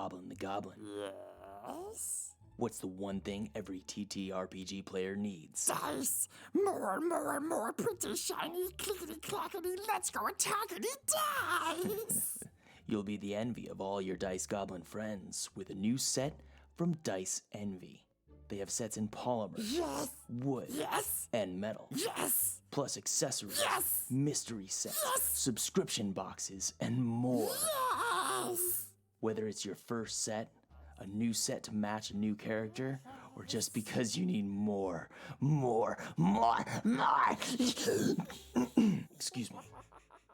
Goblin the Goblin. Yes? What's the one thing every TTRPG player needs? Dice! More pretty shiny clickety clackety, let's go attackity dice! You'll be the envy of all your Dice Goblin friends with a new set from Dice Envy. They have sets in polymer, Yes! wood, Yes! and metal. Yes! Plus accessories, Yes! mystery sets, Yes! subscription boxes, and more. Yes! Whether it's your first set, a new set to match a new character, or just because you need more. Excuse me.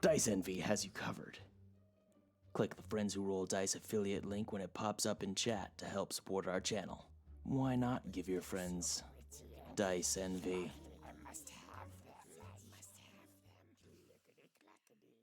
Dice Envy has you covered. Click the Friends Who Roll Dice affiliate link when it pops up in chat to help support our channel. Why not give your friends Dice Envy? I must have them. I must have them. Clickety clackety.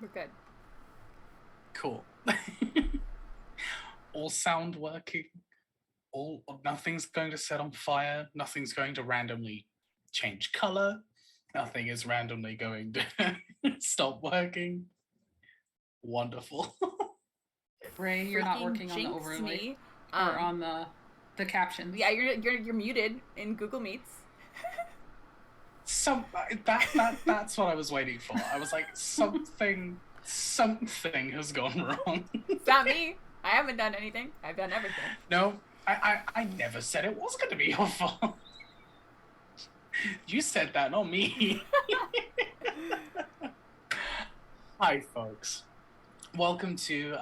We're good. Cool. All sound working. Nothing's going to set on fire. Nothing's going to randomly change color. Nothing is randomly going to stop working. Wonderful. Ray, you're not Freaking working on the jinxed overlay me. or on the captions. Yeah, you're muted in Google Meets. That's what I was waiting for. I was like, something has gone wrong. It's not me. I haven't done anything. I've done everything. No, I never said it was going to be your fault. You said that, not me. Hi, folks. Welcome to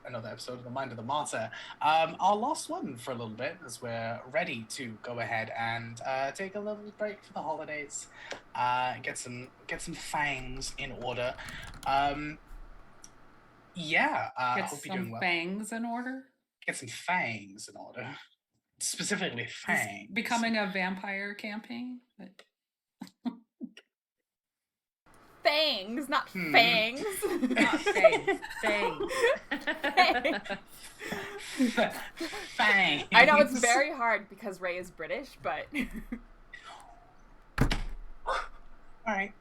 another episode of The Mind of the Martyr. Our last one for a little bit, as we're ready to go ahead and take a little break for the holidays, get some fangs in order. Get hope you're doing some well. fangs in order. Get some fangs in order. Specifically, fangs. Becoming a vampire campaign. Fangs, not fangs. Not fangs. Fangs. Fangs. I know it's very hard because Ray is British, but All right.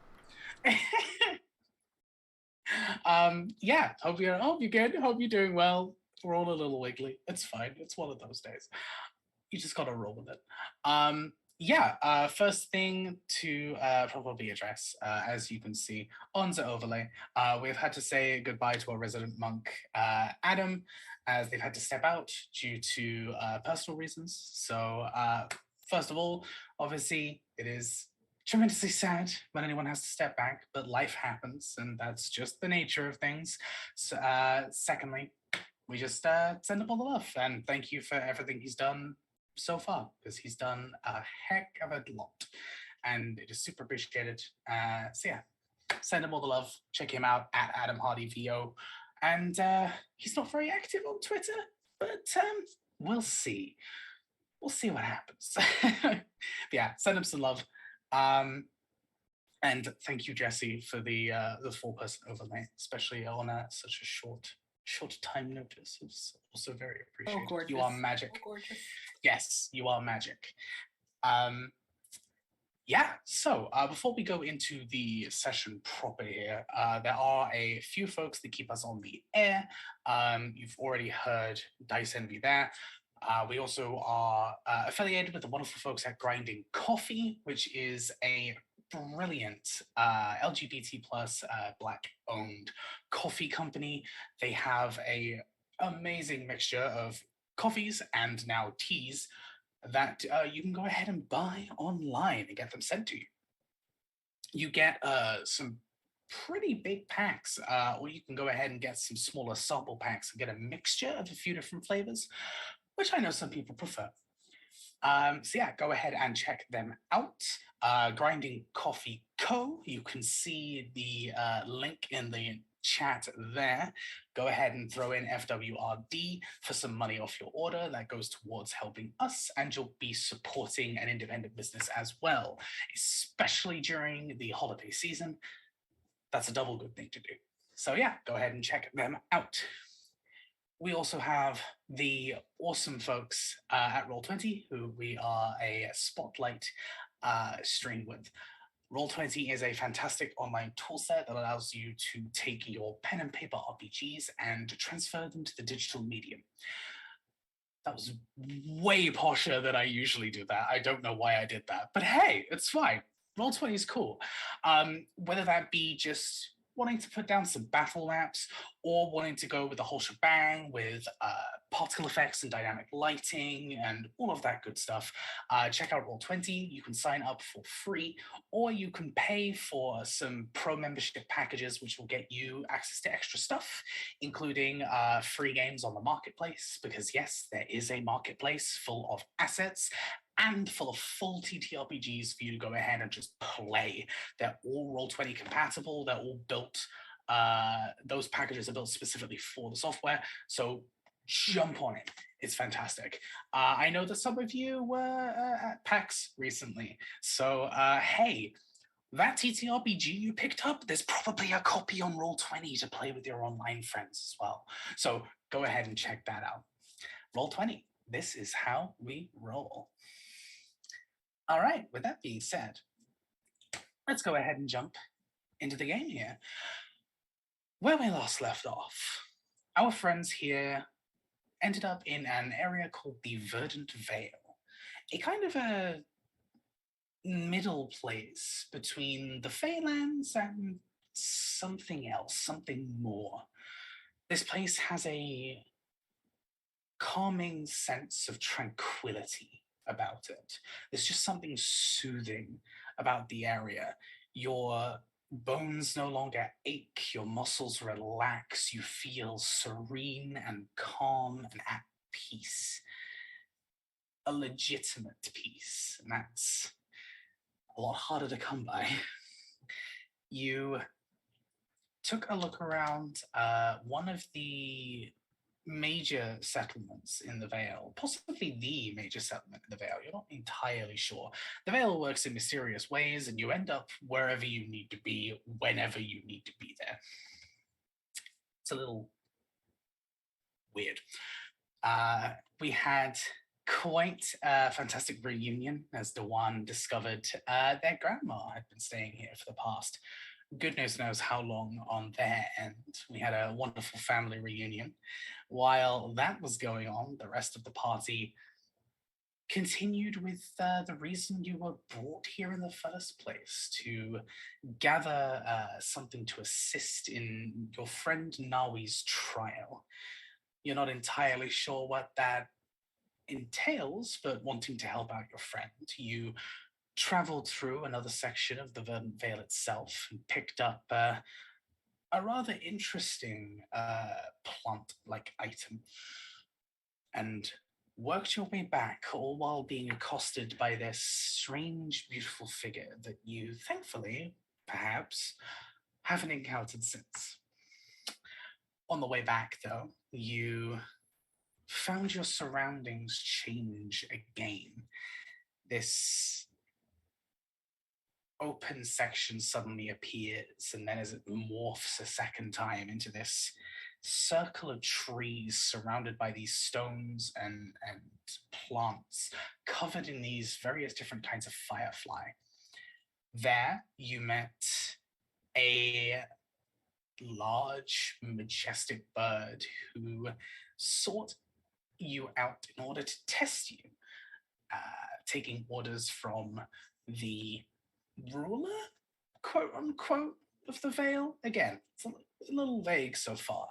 Hope you're good. Hope you're doing well. We're all a little wiggly. It's fine. It's one of those days. You just gotta roll with it. First thing to probably address, as you can see on the overlay, we've had to say goodbye to our resident monk, Adam, as they've had to step out due to personal reasons. So, first of all, obviously, it is tremendously sad when anyone has to step back, but life happens, and that's just the nature of things. So, secondly, we just send up all the love, and thank you for everything he's done so far, because he's done a heck of a lot, and it is super appreciated. Send him all the love. Check him out at Adam Hardy VO, and he's not very active on Twitter, but we'll see. We'll see what happens. Send him some love. And thank you, Jesse, for the 4-person overlay, especially on such a short time notice. It's also very appreciated. Oh, gorgeous. You are magic. Oh, gorgeous. Yes, you are magic. So before we go into the session proper here, there are a few folks that keep us on the air. You've already heard Dice Envy there. We also are affiliated with the wonderful folks at Grinding Coffee, which is a brilliant LGBT plus Black owned coffee company. They have a amazing mixture of coffees and now teas that you can go ahead and buy online and get them sent to you. You get some pretty big packs, or you can go ahead and get some smaller sample packs and get a mixture of a few different flavors, which I know some people prefer. So yeah, go ahead and check them out. Grinding Coffee Co. You can see the link in the chat there. Go ahead and throw in FWRD for some money off your order. That goes towards helping us, and you'll be supporting an independent business as well, especially during the holiday season. That's a double good thing to do. So yeah, go ahead and check them out. We also have the awesome folks at Roll20, who we are a spotlight stream with. Roll20 is a fantastic online toolset that allows you to take your pen and paper RPGs and transfer them to the digital medium. That was way posher than I usually do that. I don't know why I did that, but hey, it's fine. Roll20 is cool. Whether that be just wanting to put down some battle maps or wanting to go with the whole shebang with particle effects and dynamic lighting and all of that good stuff, check out Roll20. You can sign up for free, or you can pay for some pro membership packages, which will get you access to extra stuff, including free games on the marketplace, because yes, there is a marketplace full of assets and full of full TTRPGs for you to go ahead and just play. They're all Roll20 compatible. They're all built, those packages are built specifically for the software. So jump on it. It's fantastic. I know that some of you were at PAX recently. So hey, that TTRPG you picked up, there's probably a copy on Roll20 to play with your online friends as well. So go ahead and check that out. Roll20, this is how we roll. All right, with that being said, let's go ahead and jump into the game here. Where we last left off, our friends here ended up in an area called the Verdant Vale, a kind of a middle place between the Feylands and something else, something more. This place has a calming sense of tranquility about it. There's just something soothing about the area. Your bones no longer ache, your muscles relax, you feel serene and calm and at peace. A legitimate peace, and that's a lot harder to come by. You took a look around one of the major settlements in the Vale, possibly the major settlement in the Vale. You're not entirely sure. The Vale works in mysterious ways, and you end up wherever you need to be, whenever you need to be there. It's a little weird. We had quite a fantastic reunion as Dewan discovered their grandma had been staying here for the past goodness knows how long on their end. We had a wonderful family reunion. While that was going on, the rest of the party continued with the reason you were brought here in the first place, to gather something to assist in your friend Nawi's trial. You're not entirely sure what that entails, but wanting to help out your friend, you traveled through another section of the Verdant Vale itself and picked up a rather interesting plant-like item and worked your way back, all while being accosted by this strange, beautiful figure that you, thankfully, perhaps, haven't encountered since. On the way back, though, you found your surroundings change again. This open section suddenly appears, and then as it morphs a second time into this circle of trees surrounded by these stones and plants covered in these various different kinds of firefly. There you met a large, majestic bird who sought you out in order to test you, taking orders from the ruler, quote unquote, of the Vale. Again, it's a little vague so far.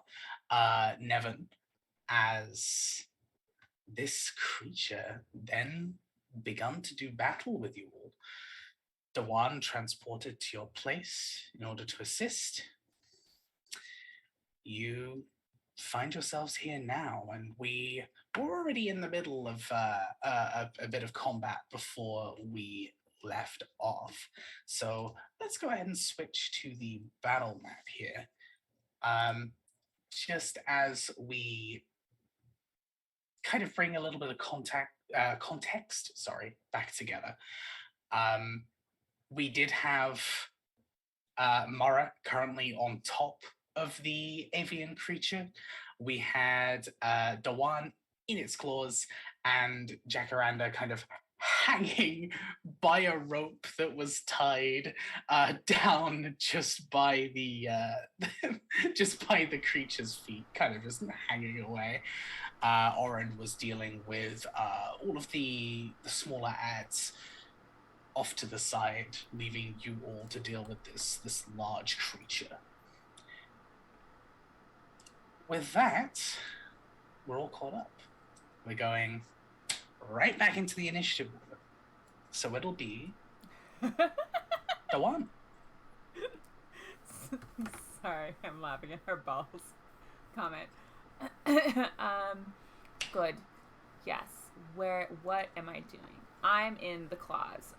Nevin, as this creature then begun to do battle with you all. Dewan transported to your place in order to assist. You find yourselves here now, and we were already in the middle of a bit of combat before we left off. So let's go ahead and switch to the battle map here. Just as we kind of bring a little bit of context, back together. We did have Mara currently on top of the avian creature. We had Dawan in its claws and Jacaranda kind of hanging by a rope that was tied down just by the just by the creature's feet, kind of just hanging away. Oren was dealing with all of the smaller ads off to the side, leaving you all to deal with this large creature. With that, we're all caught up. We're going right back into the initiative order. So it'll be the one. Sorry, I'm laughing at her balls comment. Good. Yes. What am I doing? I'm in the claws.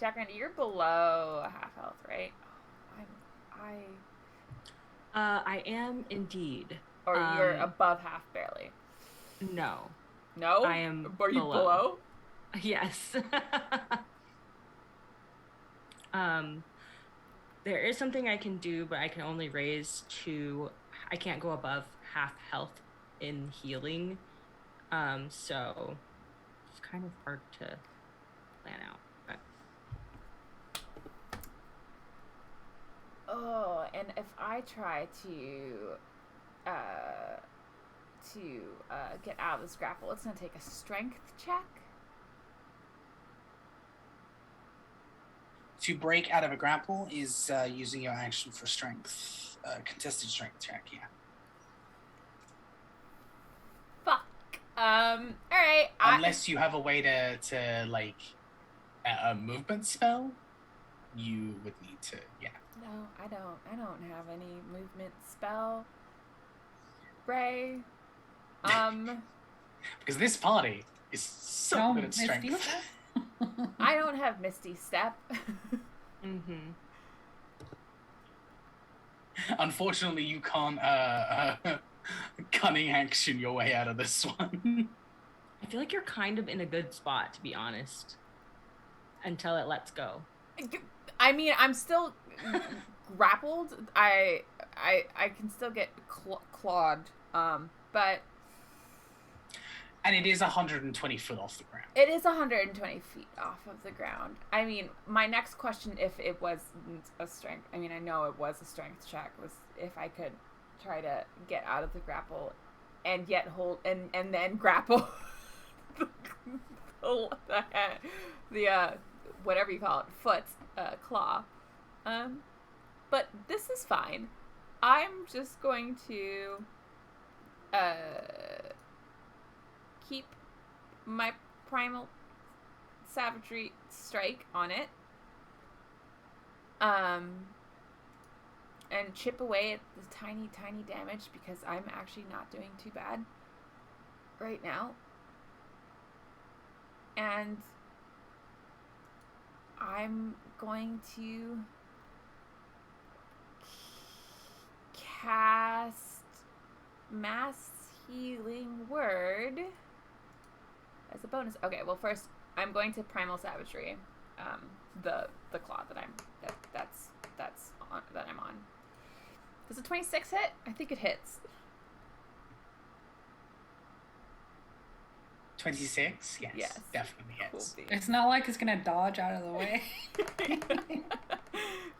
Jacaranda, you're below half health, right? I am indeed. Or you're above half barely. No. No? I am Are you below? Yes. There is something I can do, but I can only raise to... I can't go above half health in healing. So it's kind of hard to plan out. But... Oh, and if I try to get out of this grapple, it's gonna take a strength check. To break out of a grapple is using your action for strength, contested strength check, yeah. Fuck. All right. Unless you have a way to like a movement spell, you would need to, yeah. No, I don't have any movement spell. Ray. Because this party is so good at strength. Misty Step? I don't have Misty Step. Mm-hmm. Unfortunately, you can't cunning action your way out of this one. I feel like you're kind of in a good spot, to be honest, until it lets go. I mean, I'm still grappled. I can still get clawed. But And it is 120 foot off the ground. it is 120 feet off of the ground. I mean, my next question, if it was a strength, I mean, I know it was a strength check, was if I could try to get out of the grapple and yet hold and then grapple the whatever you call it, foot, claw. But this is fine. I'm just going to keep my primal savagery strike on it. And chip away at the tiny damage, because I'm actually not doing too bad right now. And I'm going to cast Mass Healing Word as a bonus. Okay, well first I'm going to Primal Savagery, the claw that I'm on. Does a 26 hit? I think it hits. 26? Yes. Definitely hits. Cool. It's not like it's gonna dodge out of the way.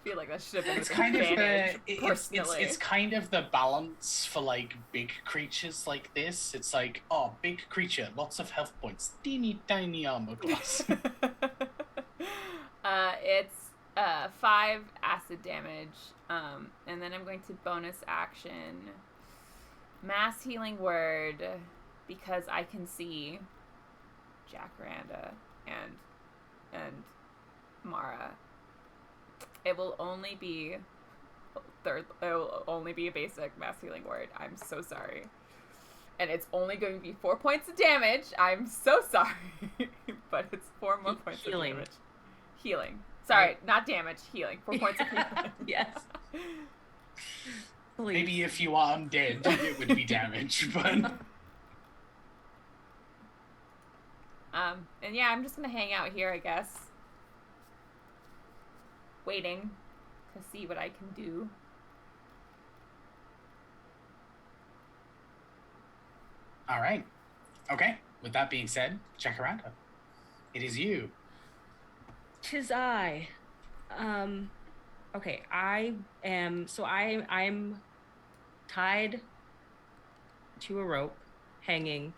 Feel like that should have been It's kind of personally. it's kind of the balance for like big creatures like this. It's like, oh, big creature, lots of health points, teeny tiny armor class. It's 5 acid damage, and then I'm going to bonus action mass healing word because I can see Jacaranda and Mara. It will only be a basic mass healing word. I'm so sorry. And it's only going to be 4 points of damage. I'm so sorry. But it's 4 more points of damage. Healing. Sorry, not damage, healing. 4 points of healing. Yes. Maybe if you are undead, it would be damage, but... And yeah, I'm just gonna hang out here, I guess. Waiting to see what I can do. All right. Okay. With that being said, Jacaranda, it is you. 'Tis I. Okay, I'm tied to a rope, hanging.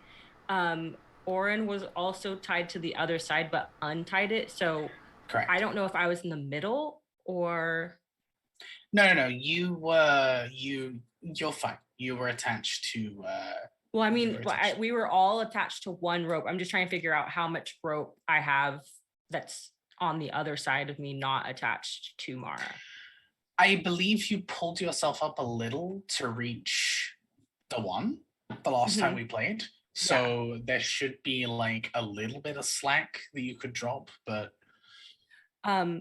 Oren was also tied to the other side, but untied it. So Correct. I don't know if I was in the middle or. No. You're fine. You were attached to. Well, I mean, we were all attached to one rope. I'm just trying to figure out how much rope I have that's on the other side of me, not attached to Mara. I believe you pulled yourself up a little to reach the last time we played. So there should be like a little bit of slack that you could drop, but.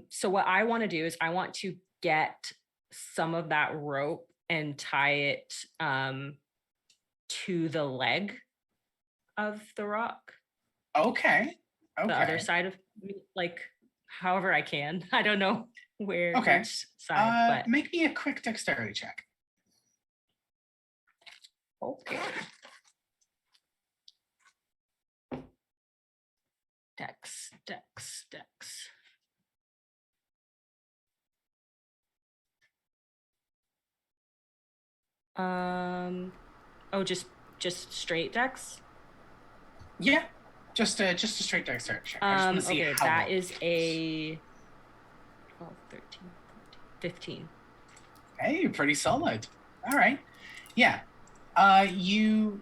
So what I want to do is I want to get some of that rope and tie it to the leg of the rock. Okay. The other side of me, like however I can. I don't know where each side, but make me a quick dexterity check. Okay. Dex. Just straight dex? Yeah. Just a straight dexterity check. I just want to see okay, how that well is a 12, 13, 14, 15. Hey, pretty solid. All right. Yeah. You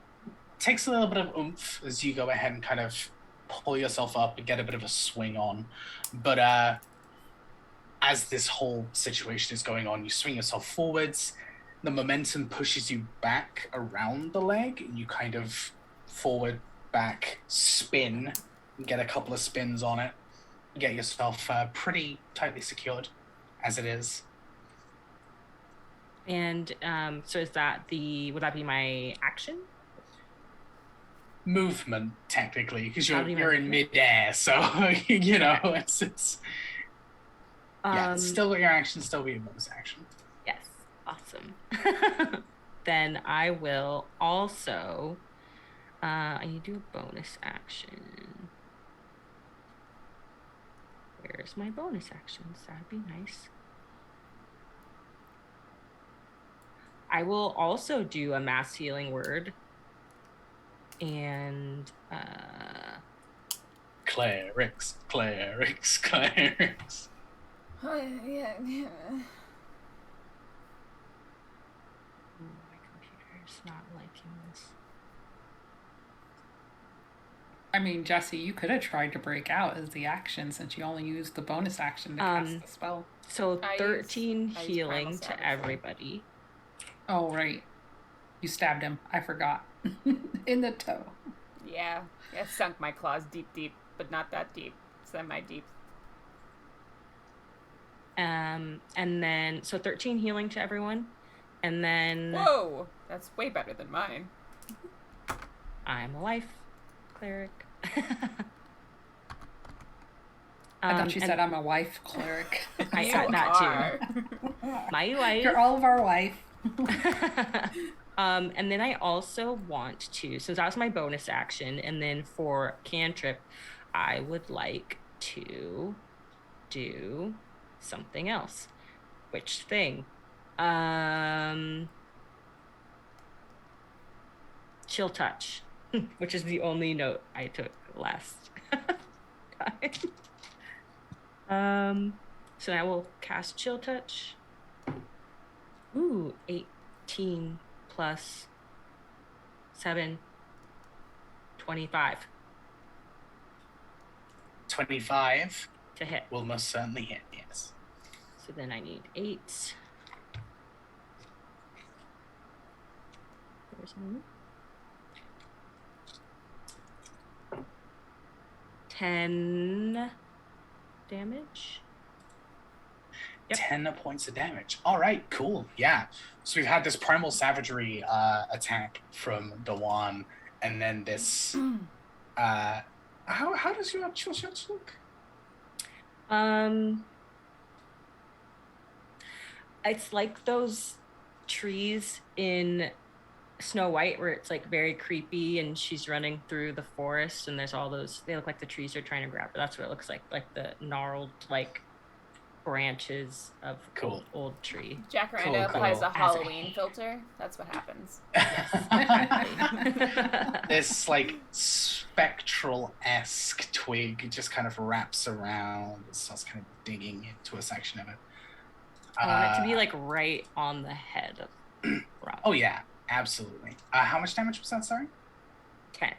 takes a little bit of oomph as you go ahead and kind of pull yourself up and get a bit of a swing on. But as this whole situation is going on, you swing yourself forwards. The momentum pushes you back around the leg, and you kind of forward, back, spin, and get a couple of spins on it. Get yourself pretty tightly secured as it is. And so would that be my action? Movement, technically, because you're in midair, so you know it's still your action, still be a bonus action. Yes, awesome. Then I will also I need to do a bonus action. Where's my bonus actions? That'd be nice. I will also do a mass healing word. And clerics. Oh, yeah. My computer's not liking this. I mean, Jesse, you could have tried to break out as the action since you only used the bonus action to cast the spell. So 13 healing to everybody. Oh, right. You stabbed him. I forgot. In the toe. Yeah. I sunk my claws deep, but not that deep. Semi-deep. And then, so 13 healing to everyone. And then... Whoa! That's way better than mine. I'm a life cleric. I thought you said I'm a wife cleric. I said that too. My wife. You're all of our wife. And then I also want to, so that was my bonus action, and then for cantrip, I would like to do something else. Which thing? Chill touch, which is the only note I took last time. So I will cast Chill Touch. Ooh, 18 plus 7, 25 25 to hit. will most certainly hit, yes. So then I need 8. There's 10 damage. Yep. 10 points of damage. All right, cool. Yeah. So we've had this primal savagery attack from Dawan, and then this. How does your chill shots look? It's like those trees in Snow White where it's like very creepy and she's running through the forest and there's all those, they look like the trees are trying to grab her. That's what it looks like the gnarled like branches of Cool. old tree. Jacaranda Cool. applies a Halloween filter. That's what happens. This like spectral-esque twig just kind of wraps around and starts kind of digging into a section of it. I want it to be like right on the head of Rob. Oh yeah, absolutely. How much damage was that, sorry? 10.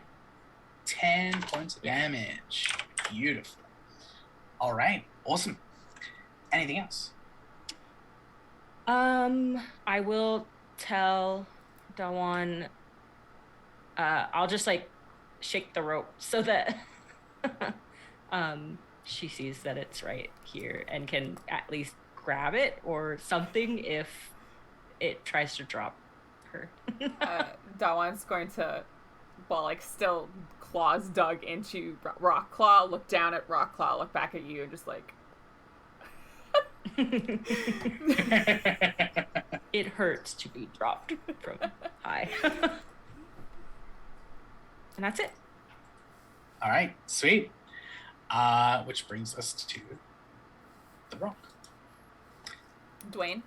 10 points of damage. Beautiful. All right, awesome. Anything else? I will tell Dawan, I'll just like shake the rope so that she sees that it's right here and can at least grab it or something if it tries to drop her. Dawan's going to, while like still claws dug into Rock Claw, look down at Rock Claw, look back at you, and just like. It hurts to be dropped from high. And that's it. All right, sweet. Which brings us to the rock. Dwayne.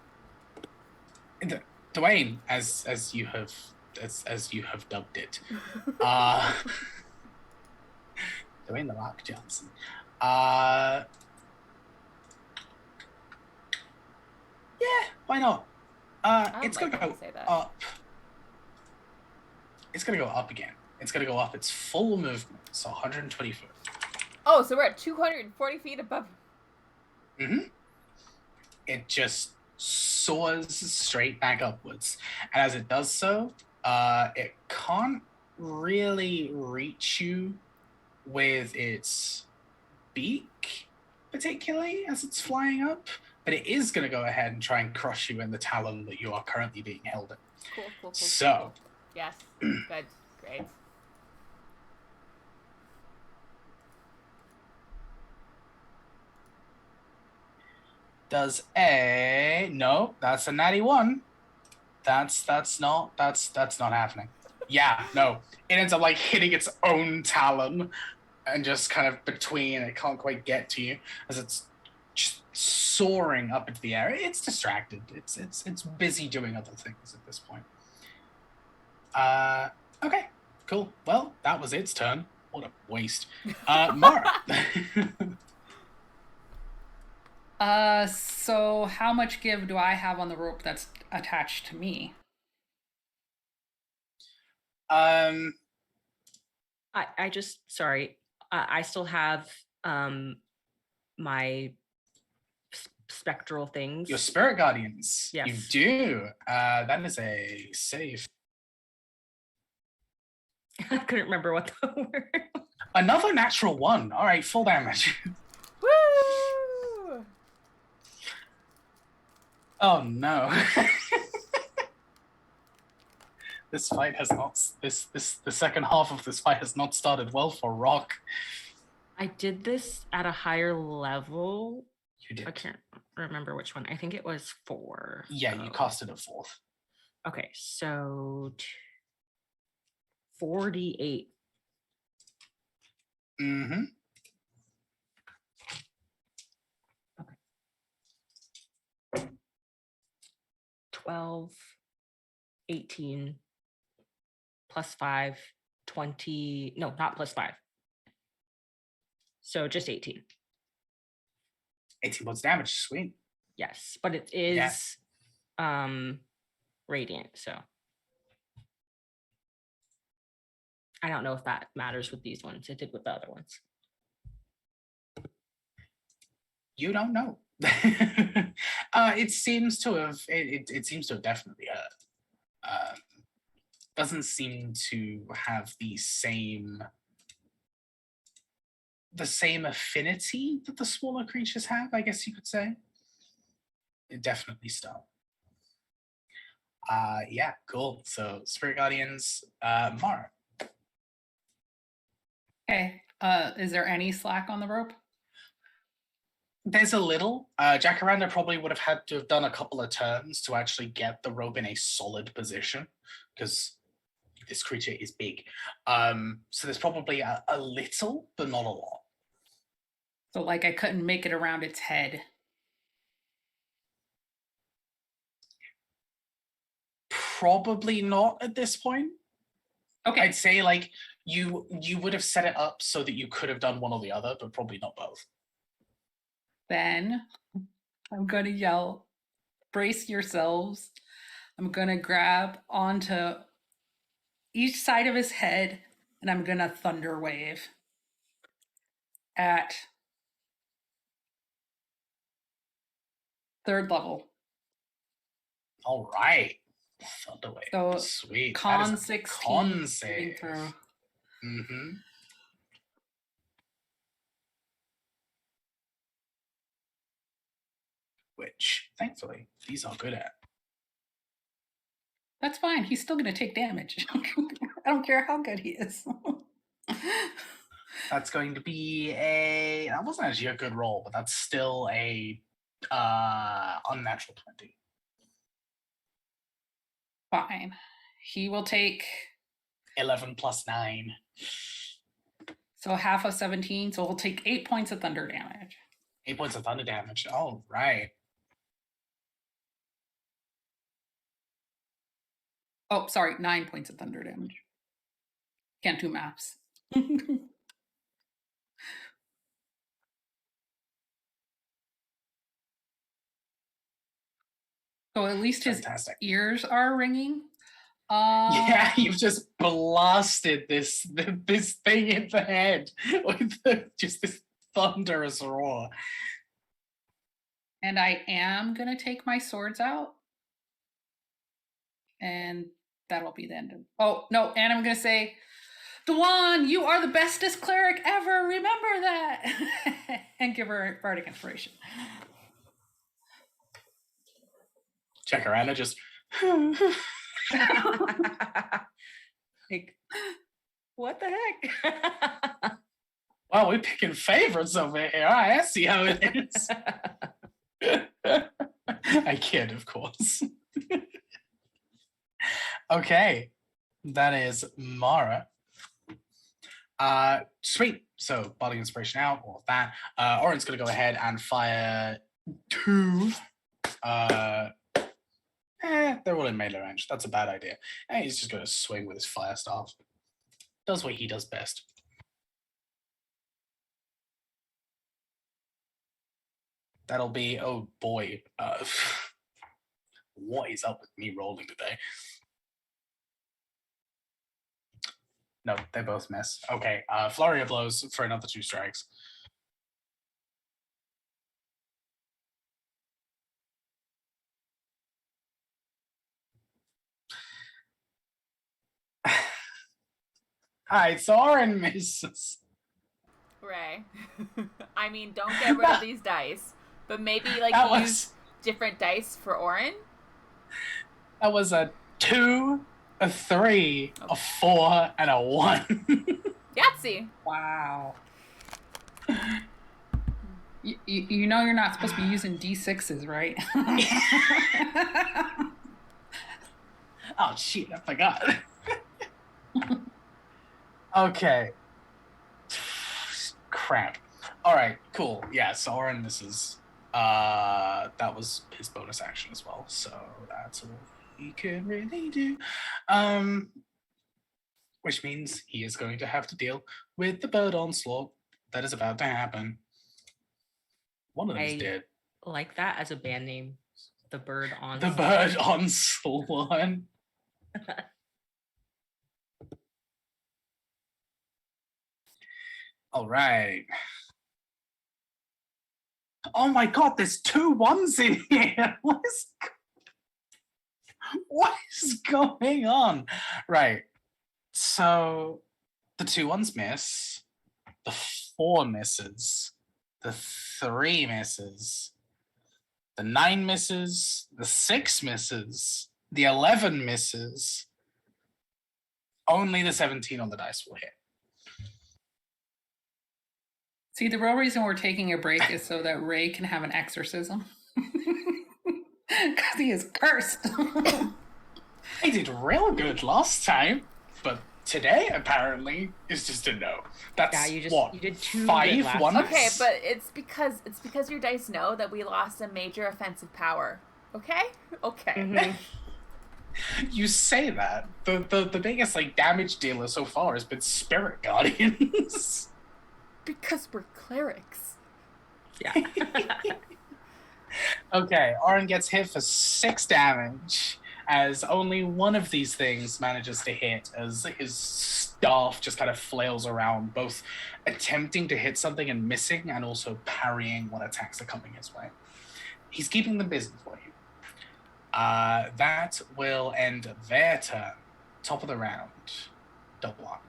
Dwayne, as you have dubbed it, Dwayne the Rock Johnson. Yeah, why not? It's gonna go up. It's gonna go up again. It's gonna go up its full movement, so 120 foot. Oh, so we're at 240 feet above. Mm-hmm. It just soars straight back upwards, and as it does so, it can't really reach you with its beak, particularly as it's flying up. But it is going to go ahead and try and crush you in the talon that you are currently being held in. Cool. So. Yes. Good. Great. Does no? That's a natty 1. That's not happening. Yeah, no. It ends up like hitting its own talon, and just kind of between. It can't quite get to you as it's just soaring up into the air. It's distracted. It's busy doing other things at this point. Okay, cool. Well, that was its turn. What a waste. Mara. So how much give do I have on the rope that's attached to me? I just sorry. I still have my spectral things. Your spirit guardians. Yes. You do. That is a save. I couldn't remember what the word. Another natural 1. All right, full damage. Woo! Oh no. This fight has not. The second half of this fight has not started well for Rock. I did this at a higher level. You did. I can't remember which one. I think it was 4. Yeah, you casted a 4th. Okay, so 48. Mm-hmm. Okay. 12, 18, plus 5, 20. No, not plus 5. So just 18. 18 points of damage. Sweet. Yes, but it is radiant, so I don't know if that matters with these ones. It did with the other ones. You don't know. It seems to have. It seems to have definitely hurt. Doesn't seem to have the same affinity that the smaller creatures have, I guess you could say. It definitely stung. Yeah, cool. So Spirit Guardians, Mara. Okay. Is there any slack on the rope? There's a little. Jacaranda probably would have had to have done a couple of turns to actually get the rope in a solid position, because this creature is big. So there's probably a little, but not a lot. So like I couldn't make it around its head. Probably not at this point. Okay. I'd say like you would have set it up so that you could have done one or the other, but probably not both. Then I'm going to yell, brace yourselves. I'm going to grab onto each side of his head and I'm going to thunder wave at 3rd level. All right. Thunderwave. So sweet. con 16 con save. through. Mm-hmm. Which, thankfully, these are good at. That's fine. He's still going to take damage. I don't care how good he is. That's going to be that wasn't actually a good roll, but that's still a unnatural 20. Fine. He will take 11 plus 9. So half of 17. So he'll take 8 points of thunder damage. 8 points of thunder damage. All right. Oh, sorry, 9 points of thunder damage. Can't do maths. So at least his Fantastic. ears are ringing. Yeah, you've just blasted this thing in the head with just this thunderous roar. And I am going to take my swords out. And that'll be the end of... Oh, no, and I'm going to say, Dewan, you are the bestest cleric ever. Remember that. And give her bardic inspiration. Jacaranda just... Like, what the heck? Wow, we're picking favorites over here. I see how it is. I kid, of course. Okay, that is Mara. Sweet. So, body inspiration out, all of that. Oren's gonna go ahead and fire 2. They're all in melee range. That's a bad idea. And he's just gonna swing with his fire staff. Does what he does best. That'll be, oh boy. What is up with me rolling today? No, they both miss. Okay, flurry of blows for another 2 strikes. Alright, so Oren misses. Ray. I mean, don't get rid of these dice, but maybe like use different dice for Oren. That was a 2, a 3, a 4, and a 1. Yahtzee. Wow. You know you're not supposed to be using D6s, right? Oh, shit, I forgot. Okay. Crap. All right, cool. Yeah, so Oren misses. That was his bonus action as well, so that's all he can really do. Which means he is going to have to deal with the bird onslaught that is about to happen. One of them is I dead. like that as a band name. The Bird on. The bird on Swan. All right. Oh my god, there's 2 1s in here. What is going on? Right. So the 2 1s miss, the 4 misses, the 3 misses, the 9 misses, the 6 misses, the 11 misses. Only the 17 on the dice will hit. See, the real reason we're taking a break is so that Ray can have an exorcism. Because he is cursed. I did real good last time, but today apparently is just a no. That's Yeah, you did 2 5 good last 1s. time. Okay, but it's because your dice know that we lost a major offensive power. Okay? Okay. Mhm. You say that. The biggest like damage dealer so far has been Spirit Guardians. Because we're clerics. Yeah. Okay, Oren gets hit for 6 damage as only one of these things manages to hit as his staff just kind of flails around, both attempting to hit something and missing, and also parrying when attacks are coming his way. He's keeping them busy for you. That will end their turn. Top of the round. Double up.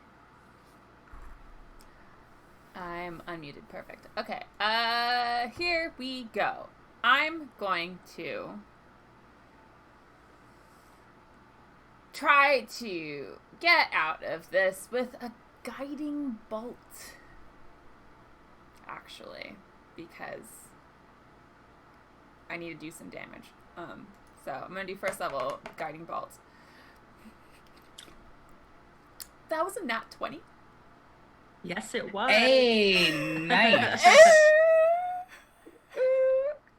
I'm unmuted. Perfect. Okay. Here we go. I'm going to try to get out of this with a guiding bolt. Actually, because I need to do some damage. So I'm gonna do first level guiding bolt. That was a nat 20. Yes, it was. Hey, nice.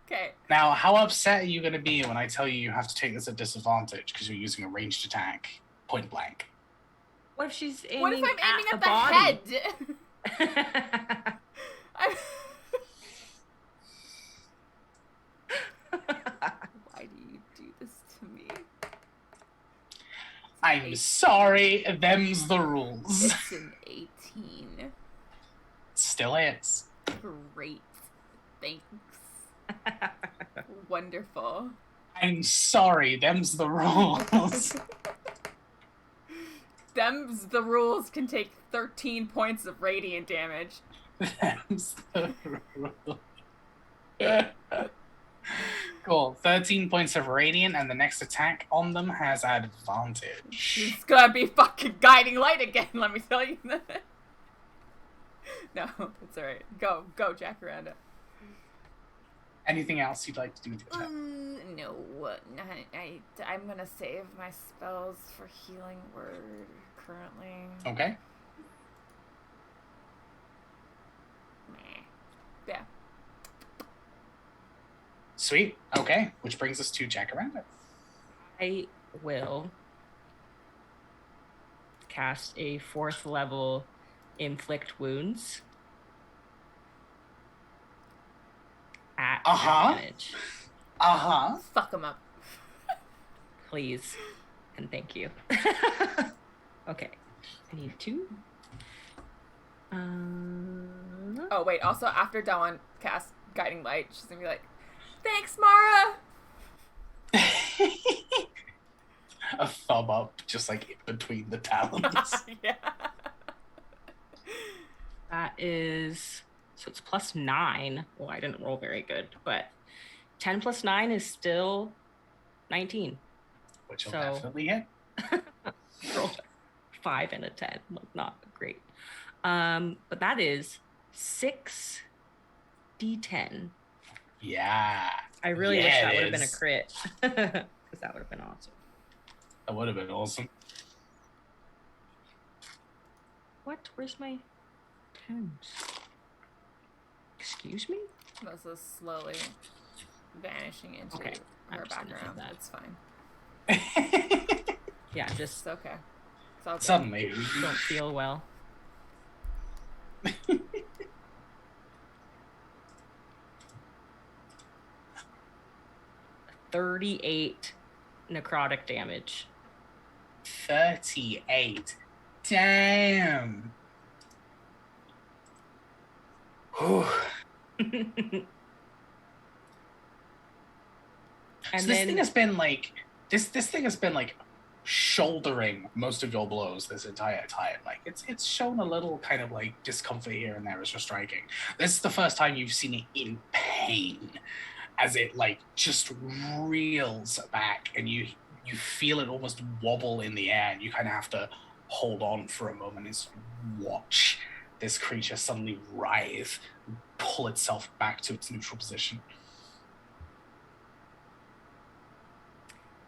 Okay. Now, how upset are you going to be when I tell you have to take this at disadvantage because you're using a ranged attack, point blank? What if she's aiming What if I'm aiming at the body? head? Why do you do this to me? I'm sorry, them's the rules. It's an 18. Still is. Great. Thanks. Wonderful. I'm sorry, them's the rules. Them's the rules can take 13 points of radiant damage. Them's the rules. Cool. 13 points of radiant, and the next attack on them has advantage. It's gonna be fucking guiding light again, let me tell you that. No, it's alright. Go, Jacaranda. Anything else you'd like to do with your turn? No, I'm gonna save my spells for healing word currently. Okay. Meh. Yeah. Sweet. Okay. Which brings us to Jacaranda. I will cast a 4th level inflict wounds at advantage. Fuck them up. Please and thank you. Okay, I need 2. Oh wait, also after Dawn casts Guiding Light, she's gonna be like, "Thanks, Mara." A thumb up, just like in between the talons. Yeah. That is, so it's +9. Well, I didn't roll very good, but 10 plus 9 is still 19. Which will So- definitely hit. Rolled a 5 and a 10. Not great. But that is 6d10. Yeah. I really wish that would have been a Yes. crit. Because that would have been awesome. That would have been awesome. What? Where's my pens? Excuse me? This is slowly vanishing into Okay, I'm her just gonna do background. that. It's fine. Yeah, It's just okay. It's all good. Suddenly. don't feel well. 38 necrotic damage. 38. Damn. Whew. And So then this thing has been like this thing has been like shouldering most of your blows this entire time. Like it's shown a little kind of like discomfort here and there as you're striking. This is the first time you've seen it in pain as it like just reels back and you feel it almost wobble in the air and you kind of have to hold on for a moment as you watch this creature suddenly writhe and pull itself back to its neutral position.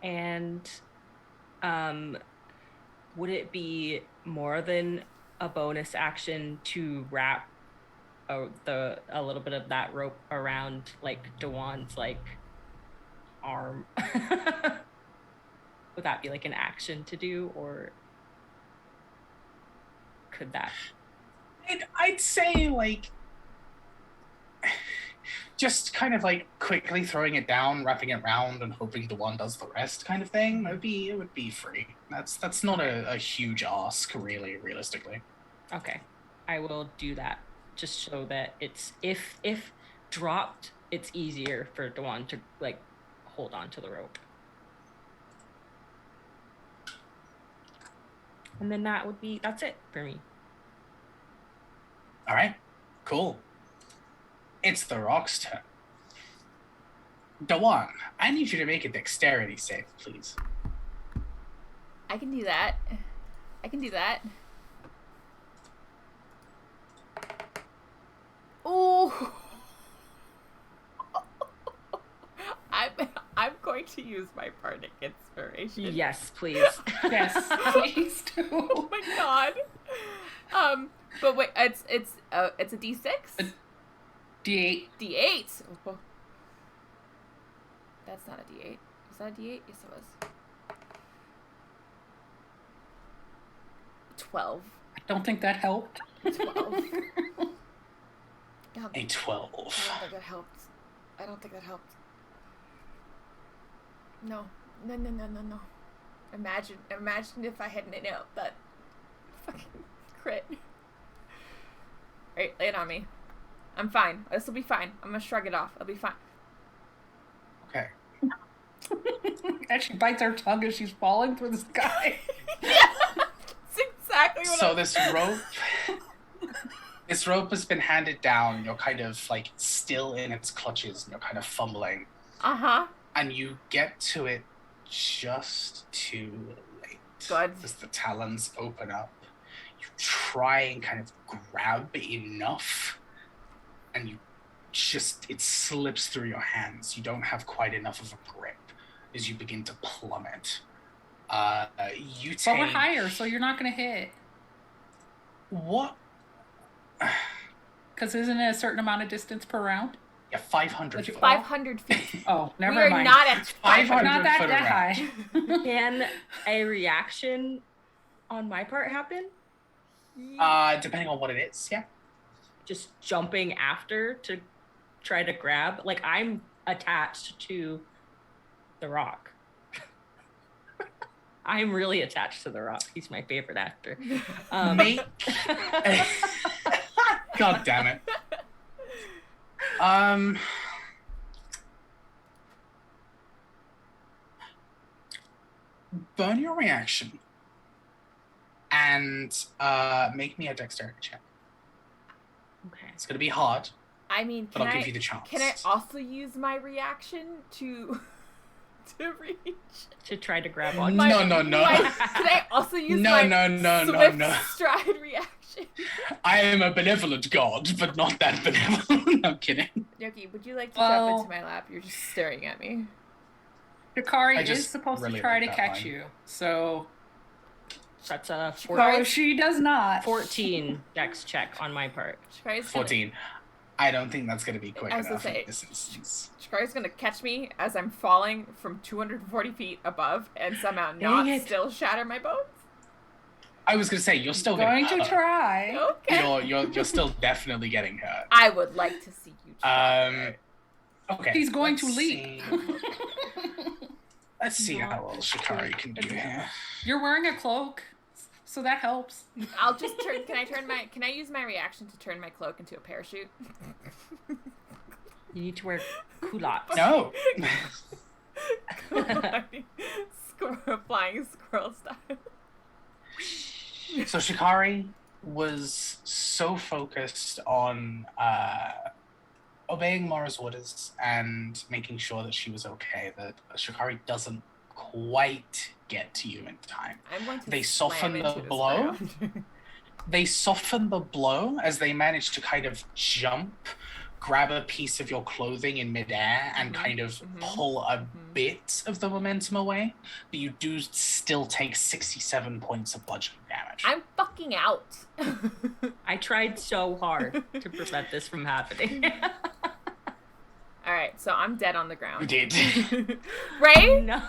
And would it be more than a bonus action to wrap a little bit of that rope around like Dewan's like arm? Would that be like an action to do, or could that? I'd say like just kind of like quickly throwing it down, wrapping it round, and hoping the one does the rest, kind of thing. It would be free. That's not a huge ask, really, realistically. Okay, I will do that. Just so that it's if dropped, it's easier for Dewan to like hold on to the rope. And then that's it for me. All right, cool. It's the rock's turn. Dewan, I need you to make a dexterity save, please. I can do that. Ooh. I'm going to use my bardic inspiration. Yes, please. Yes, please do. Oh my god. But wait, it's a D6? D8. D8. Oh. That's not a D8. Was that a D8? Yes, it was. 12. I don't think that helped. 12. A 12. I don't think that helped. No. Imagine if I hadn't nailed that fucking crit. Alright, lay it on me. I'm fine. This will be fine. I'm gonna shrug it off. It'll be fine. Okay. And she bites her tongue as she's falling through the sky. Yeah, that's exactly what So this rope has been handed down. You're kind of like still in its clutches and you're kind of fumbling. Uh-huh. And you get to it just too late. Good. As the talons open up, you try and kind of grab enough, and it slips through your hands. You don't have quite enough of a grip as you begin to plummet. You take... But we're higher, so you're not going to hit. What? Because isn't it a certain amount of distance per round? Yeah, 500 feet. 500 feet. Oh, never We are mind. not at 500 not that foot around. high. Can a reaction on my part happen? Depending on what it is, yeah. Just jumping after to try to grab? Like, I'm attached to the rock. I'm really attached to the rock. He's my favorite actor. Make... God damn it. Burn your reaction and make me a dexterity check. Okay. It's gonna be hard, I mean, but I'll give you the chance. Can I also use my reaction to reach? To try to grab on. No. Can I also use No, my no. stride reaction? I am a benevolent god, but not that benevolent. I'm kidding. Yoki, would you like to jump into my lap? You're just staring at me. Hikari I is just supposed really to try like to that catch line. you, so... That's a Oh, she does not. 14 dex check on my part. Shikari's 14. I don't think that's gonna be quick I was enough gonna say- in this instance. Shikari's gonna catch me as I'm falling from 240 feet above and somehow not Dang it. still shatter my bones. I was gonna say you're still Going getting to hurt. try. Okay. You're still definitely getting hurt. I would like to see you try. Okay. He's going let's to leap. see. Let's see how well Shikari can do here. You're wearing a cloak, so that helps. I'll just turn. Can I use my reaction to turn my cloak into a parachute? You need to wear culottes. No. Flying squirrel style. So Shikari was so focused on obeying Mara's orders and making sure that she was okay that Shikari doesn't quite get to you in time. I'm going to They slam soften into the his blow. ground. They soften the blow as they manage to kind of jump, grab a piece of your clothing in midair, and kind of pull a bit of the momentum away. But you do still take 67 points of bludgeoning damage. I'm fucking out. I tried so hard to prevent this from happening. All right, so I'm dead on the ground. You did. Ray? No.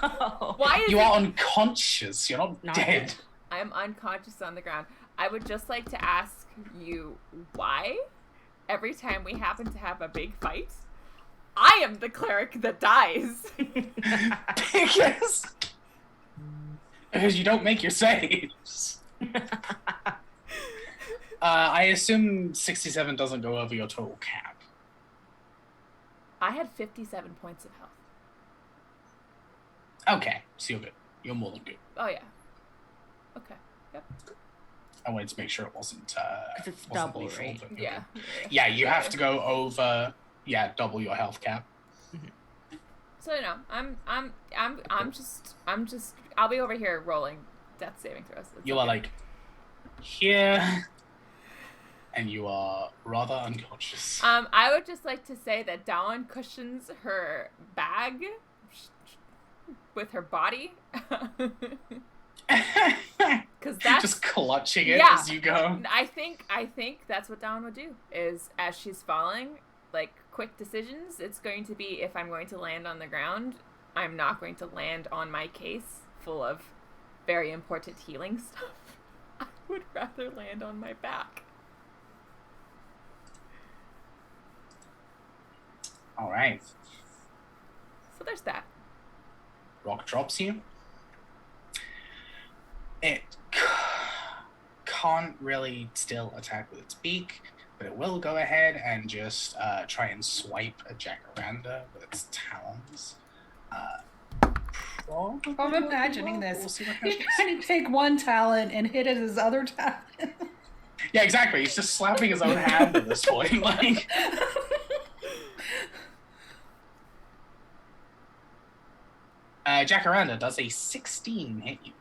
Why is You are unconscious. You're not dead. dead. I'm unconscious on the ground. I would just like to ask you why every time we happen to have a big fight, I am the cleric that dies. Because you don't make your saves. I assume 67 doesn't go over your total cap. I had 57 points of health. Okay, so you're good. You're more than good. Oh, yeah. Okay. Yep. I wanted to make sure it wasn't. Because it's double, lethal, right? but Yeah. Yeah, you have to go over. Yeah, double your health cap. So no, I'm just I'll be over here rolling death saving throws. It's You okay. are like here, and you are rather unconscious. I would just like to say that Dawn cushions her bag with her body. Because that's just clutching it Yeah. as you go. I think that's what Dawn would do, is as she's falling, like quick decisions. It's going to be, if I'm going to land on the ground, I'm not going to land on my case full of very important healing stuff. I would rather land on my back. All right. So there's that. Rock drops you. It can't really still attack with its beak, but it will go ahead and just try and swipe a jacaranda with its talons. I'm imagining We'll this. see what He's happens. trying to take one talent and hit it his other talent. Yeah, exactly. He's just slapping his own hand at this point. Like, jacaranda does a 16 hit you.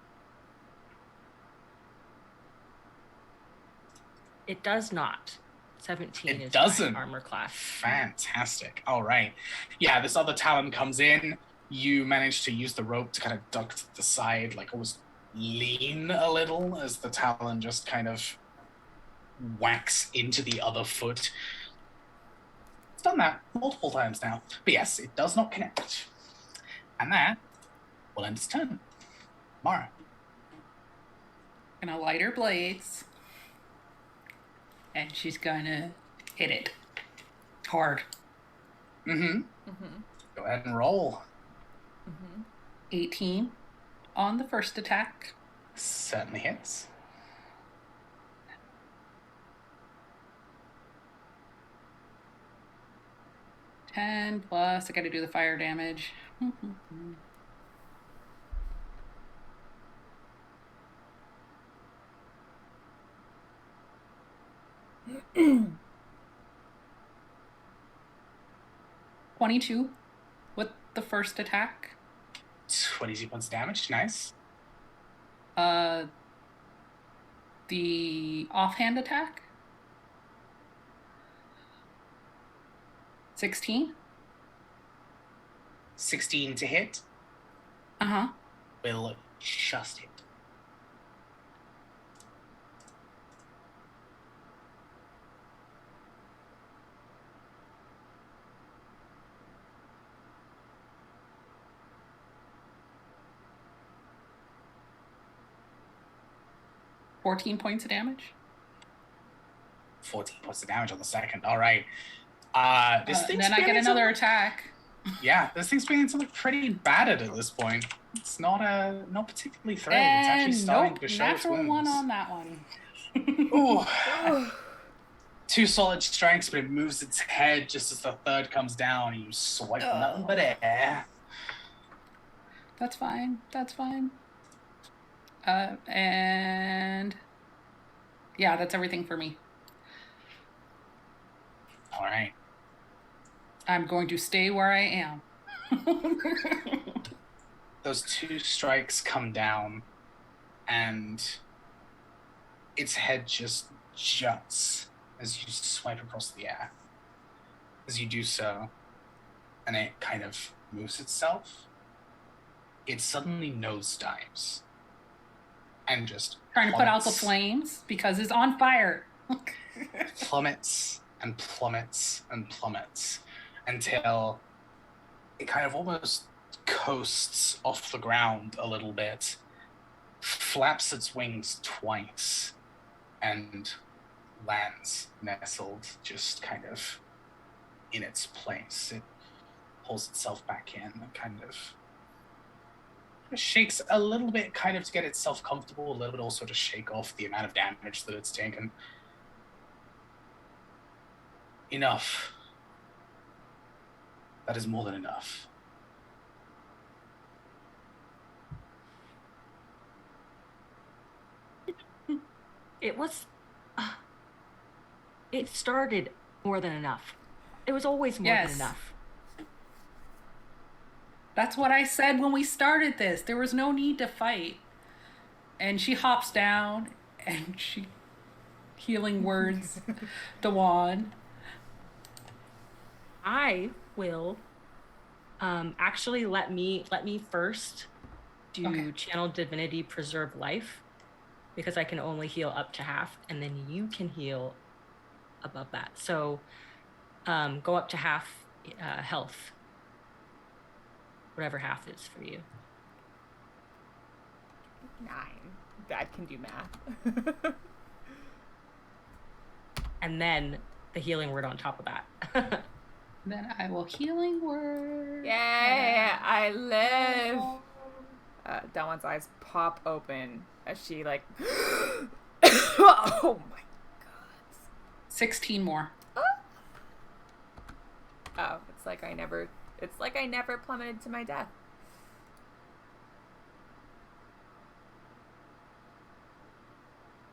It does not. 17 It is doesn't. my armor class. Fantastic. All right. Yeah, this other talon comes in. You manage to use the rope to kind of duck to the side, like almost lean a little as the talon just kind of whacks into the other foot. It's done that multiple times now. But yes, it does not connect. And that will end its turn. Mara. Gonna light her blades. And she's gonna hit it hard. Mm-hmm. Go ahead and roll. 18 on the first attack. Certainly hits. +10, I gotta do the fire damage. 22 with the first attack. 22 points of damage. Nice. The offhand attack. 16. 16 to hit. Uh-huh. Will just hit. $14 points of damage. 14 points of damage on the second. All right. This thing's Then I get fairly another slow. attack. Yeah, this thing's beginning to look pretty battered at this point. It's not particularly thrilled. It's actually And starting nope, to show its natural wounds. one on that one. Ooh. Ugh. 2 solid strikes, but it moves its head just as the third comes down. And you swipe nothing but air. That's fine. That's fine. And yeah, that's everything for me. All right. I'm going to stay where I am. Those 2 strikes come down, and its head just juts as you swipe across the air. As you do so, and it kind of moves itself, it suddenly nosedives and just Trying to put out the plummets. flames because it's on fire. Plummets and plummets and plummets until it kind of almost coasts off the ground a little bit, flaps its wings twice, and lands nestled just kind of in its place. It pulls itself back in and kind of shakes a little bit, kind of to get itself comfortable, a little bit also to shake off the amount of damage that it's taken. Enough. That is more than enough. It was. It started more than enough. It was always more Yes. than enough. That's what I said when we started this. There was no need to fight. And she hops down and she healing words Dewan. I will actually let me first do Okay. Channel Divinity Preserve Life, because I can only heal up to half, and then you can heal above that. So go up to half health, whatever half is for you. 9. Dad can do math. And then the healing word on top of that. Then I will healing word. Yeah, I live. Dawn's eyes pop open as she like. Oh my god. 16 more. Oh, it's like I never plummeted to my death.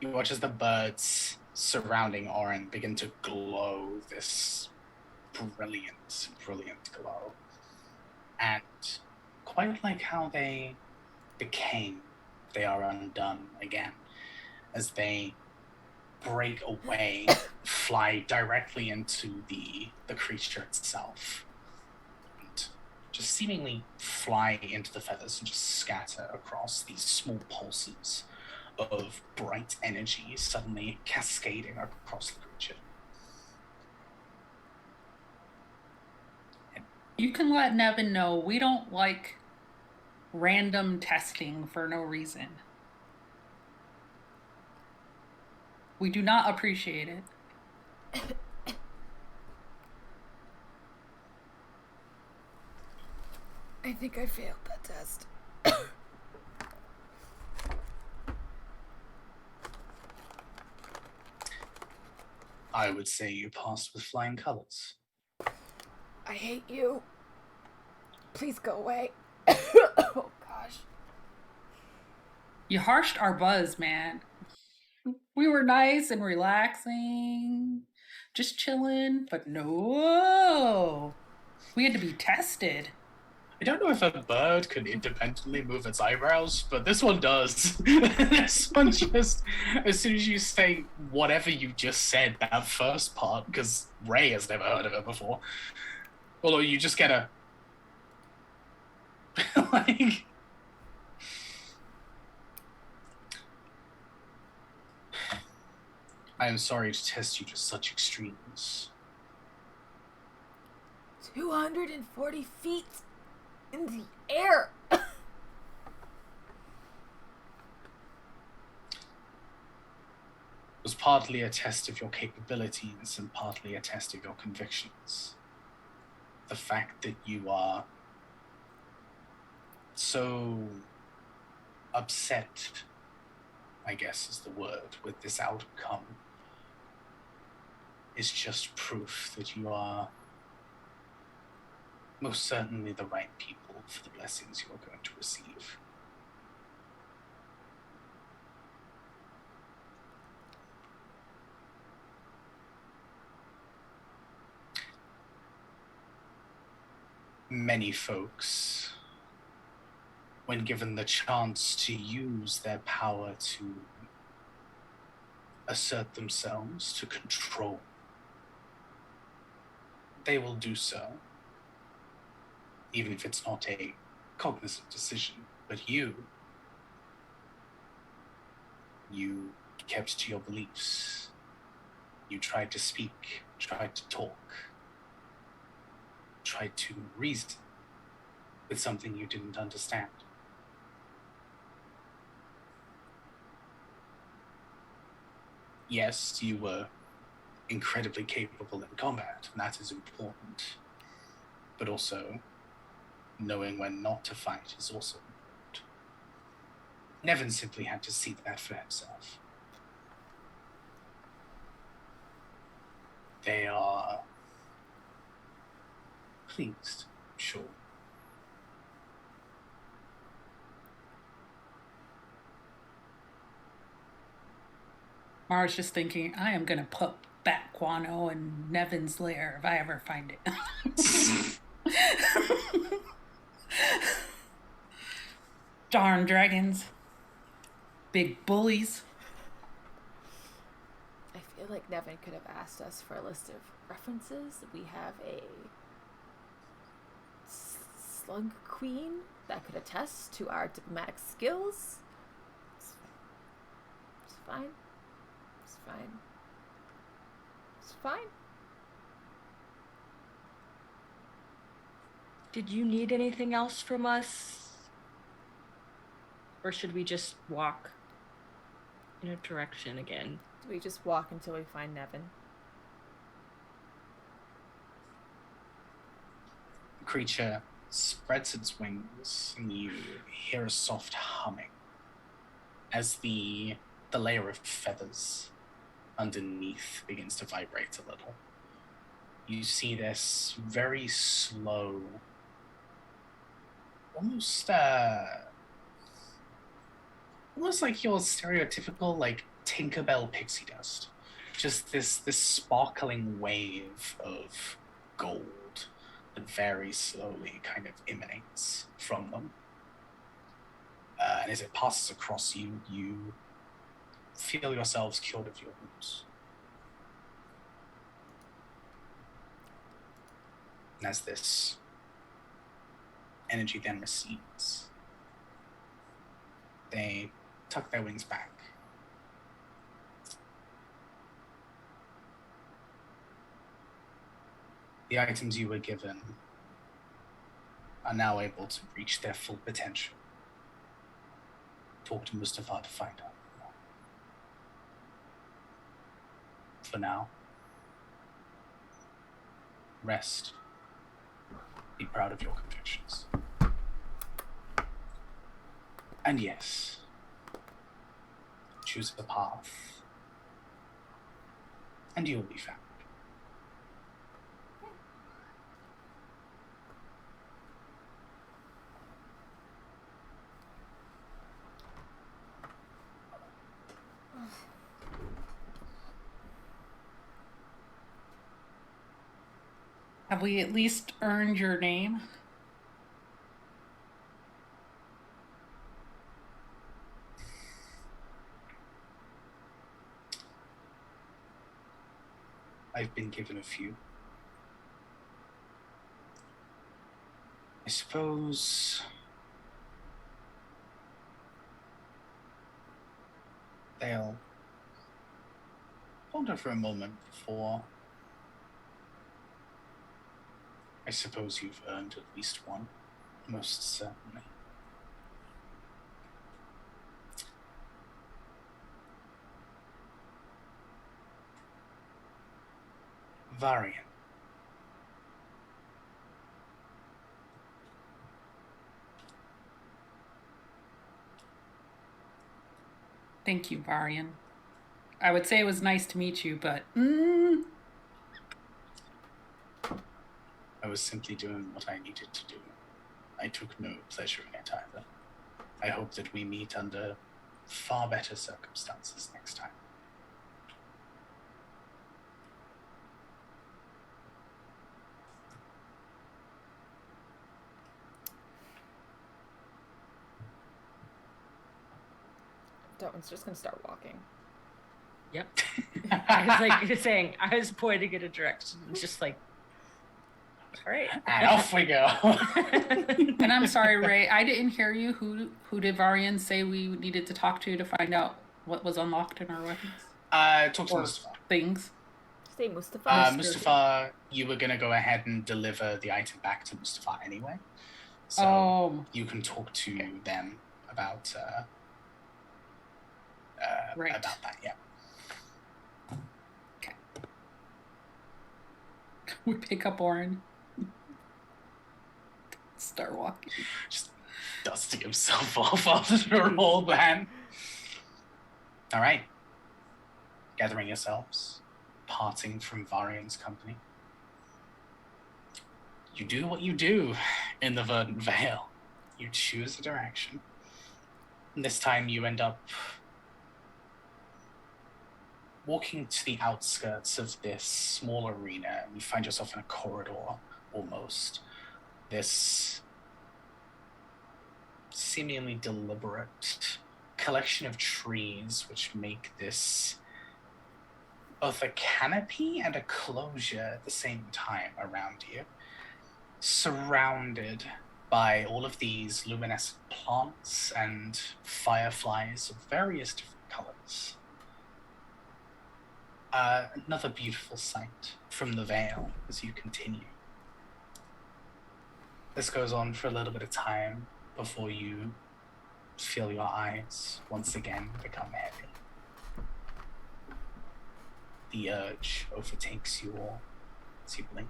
You watch as the birds surrounding Orin begin to glow this brilliant, brilliant glow. And quite like how they became, they are undone again as they break away, fly directly into the creature itself, and just seemingly fly into the feathers and just scatter across these small pulses of bright energy suddenly cascading across the creature. You can let Nevin know we don't like random testing for no reason. We do not appreciate it. I think I failed that test. I would say you passed with flying colors. I hate you. Please go away. Oh gosh. You harshed our buzz, man. We were nice and relaxing, just chilling, but no. We had to be tested. I don't know if a bird could independently move its eyebrows, but this one does. This one just, as soon as you say whatever you just said, that first part, because Ray has never heard of it before, although you just get a, like, I am sorry to test you to such extremes. 240 feet in the air. It was partly a test of your capabilities and partly a test of your convictions. the fact that you are so upset, I guess is the word, with this outcome is just proof that you are most certainly the right people for the blessings you are going to receive. Many folks, when given the chance to use their power to assert themselves, to control, they will do so, even if it's not a cognizant decision. But you kept to your beliefs. You tried to speak, tried to talk, tried to reason with something you didn't understand. Yes, you were incredibly capable in combat, and that is important. But also, knowing when not to fight is also important. Nevin simply had to see that for himself. They are pleased, sure. Mara's just thinking, I am going to put bat guano in Nevin's lair if I ever find it. Darn dragons. Big bullies. I feel like Nevin could have asked us for a list of references. We have a slug queen that could attest to our diplomatic skills. It's fine. It's fine. It's fine. Did you need anything else from us? Or should we just walk in a direction again? Do we just walk until we find Nevin? The creature spreads its wings, and you hear a soft humming as the layer of feathers underneath begins to vibrate a little. You see this very slow, almost like your stereotypical like Tinkerbell pixie dust. Just this sparkling wave of gold that very slowly kind of emanates from them. And as it passes across you, you feel yourselves cured of your wounds. And as this energy then recedes, they tuck their wings back. The items you were given are now able to reach their full potential. Talk to Mustafa to find out more. For now, rest. Be proud of your convictions. And yes, choose a path, and you will be found. Have we at least earned your name? I've been given a few. I suppose they'll ponder for a moment before. I suppose you've earned at least one, most certainly. Varian. Thank you, Varian. I would say it was nice to meet you, but I was simply doing what I needed to do. I took no pleasure in it either. I hope that we meet under far better circumstances next time. Dalton's just gonna start walking. Yep. I was like saying, I was pointing in a direction, just like, all right. And off we go. and I'm sorry, Ray, I didn't hear you. Who did Varian say we needed to talk to find out what was unlocked in our weapons? Talk to Or Mustafa. things. Say Mustafa. Mustafa, you were going to go ahead and deliver the item back to Mustafa anyway. So you can talk to them about right. about that, yeah. Okay. We pick up Orin. Start walking. Just dusting himself off after the roll, man. All right. Gathering yourselves, parting from Varian's company. You do what you do in the Verdant Vale. You choose a direction. And this time you end up walking to the outskirts of this small arena, and you find yourself in a corridor, almost. This seemingly deliberate collection of trees which make this both a canopy and a closure at the same time around you, surrounded by all of these luminescent plants and fireflies of various different colors. Another beautiful sight from the Vale as you continue. This goes on for a little bit of time before you feel your eyes once again become heavy. The urge overtakes you all as you blink.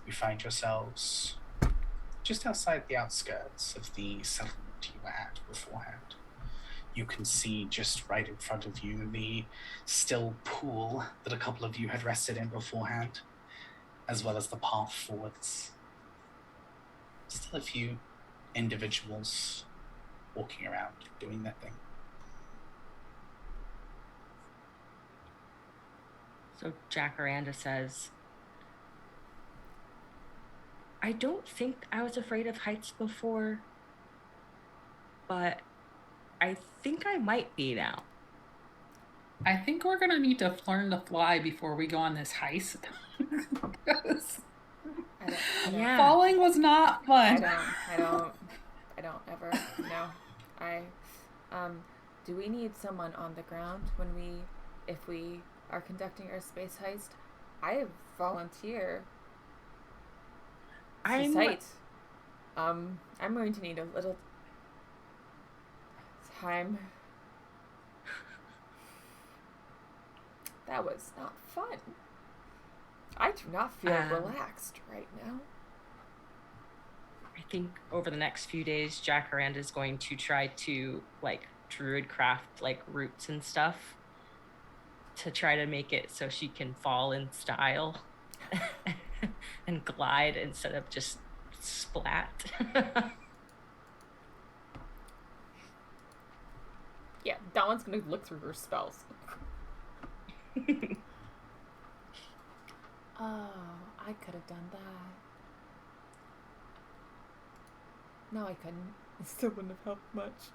You find yourselves just outside the outskirts of the settlement you were at beforehand. You can see just right in front of you the still pool that a couple of you had rested in beforehand, as well as the path forwards. Still a few individuals walking around doing their thing. So Jacaranda says, I don't think I was afraid of heights before, but I think I might be now. I think we're gonna need to learn to fly before we go on this heist. Yeah. Falling was not fun. I don't ever. No. Do we need someone on the ground if we are conducting our space heist? I volunteer. I'm going to need a little time. That was not fun. I do not feel relaxed right now. I think over the next few days, Jacaranda is going to try to druid craft roots and stuff to try to make it so she can fall in style and glide instead of just splat. Yeah, that one's gonna look through her spells. Oh, I could have done that. No, I couldn't. It still wouldn't have helped much.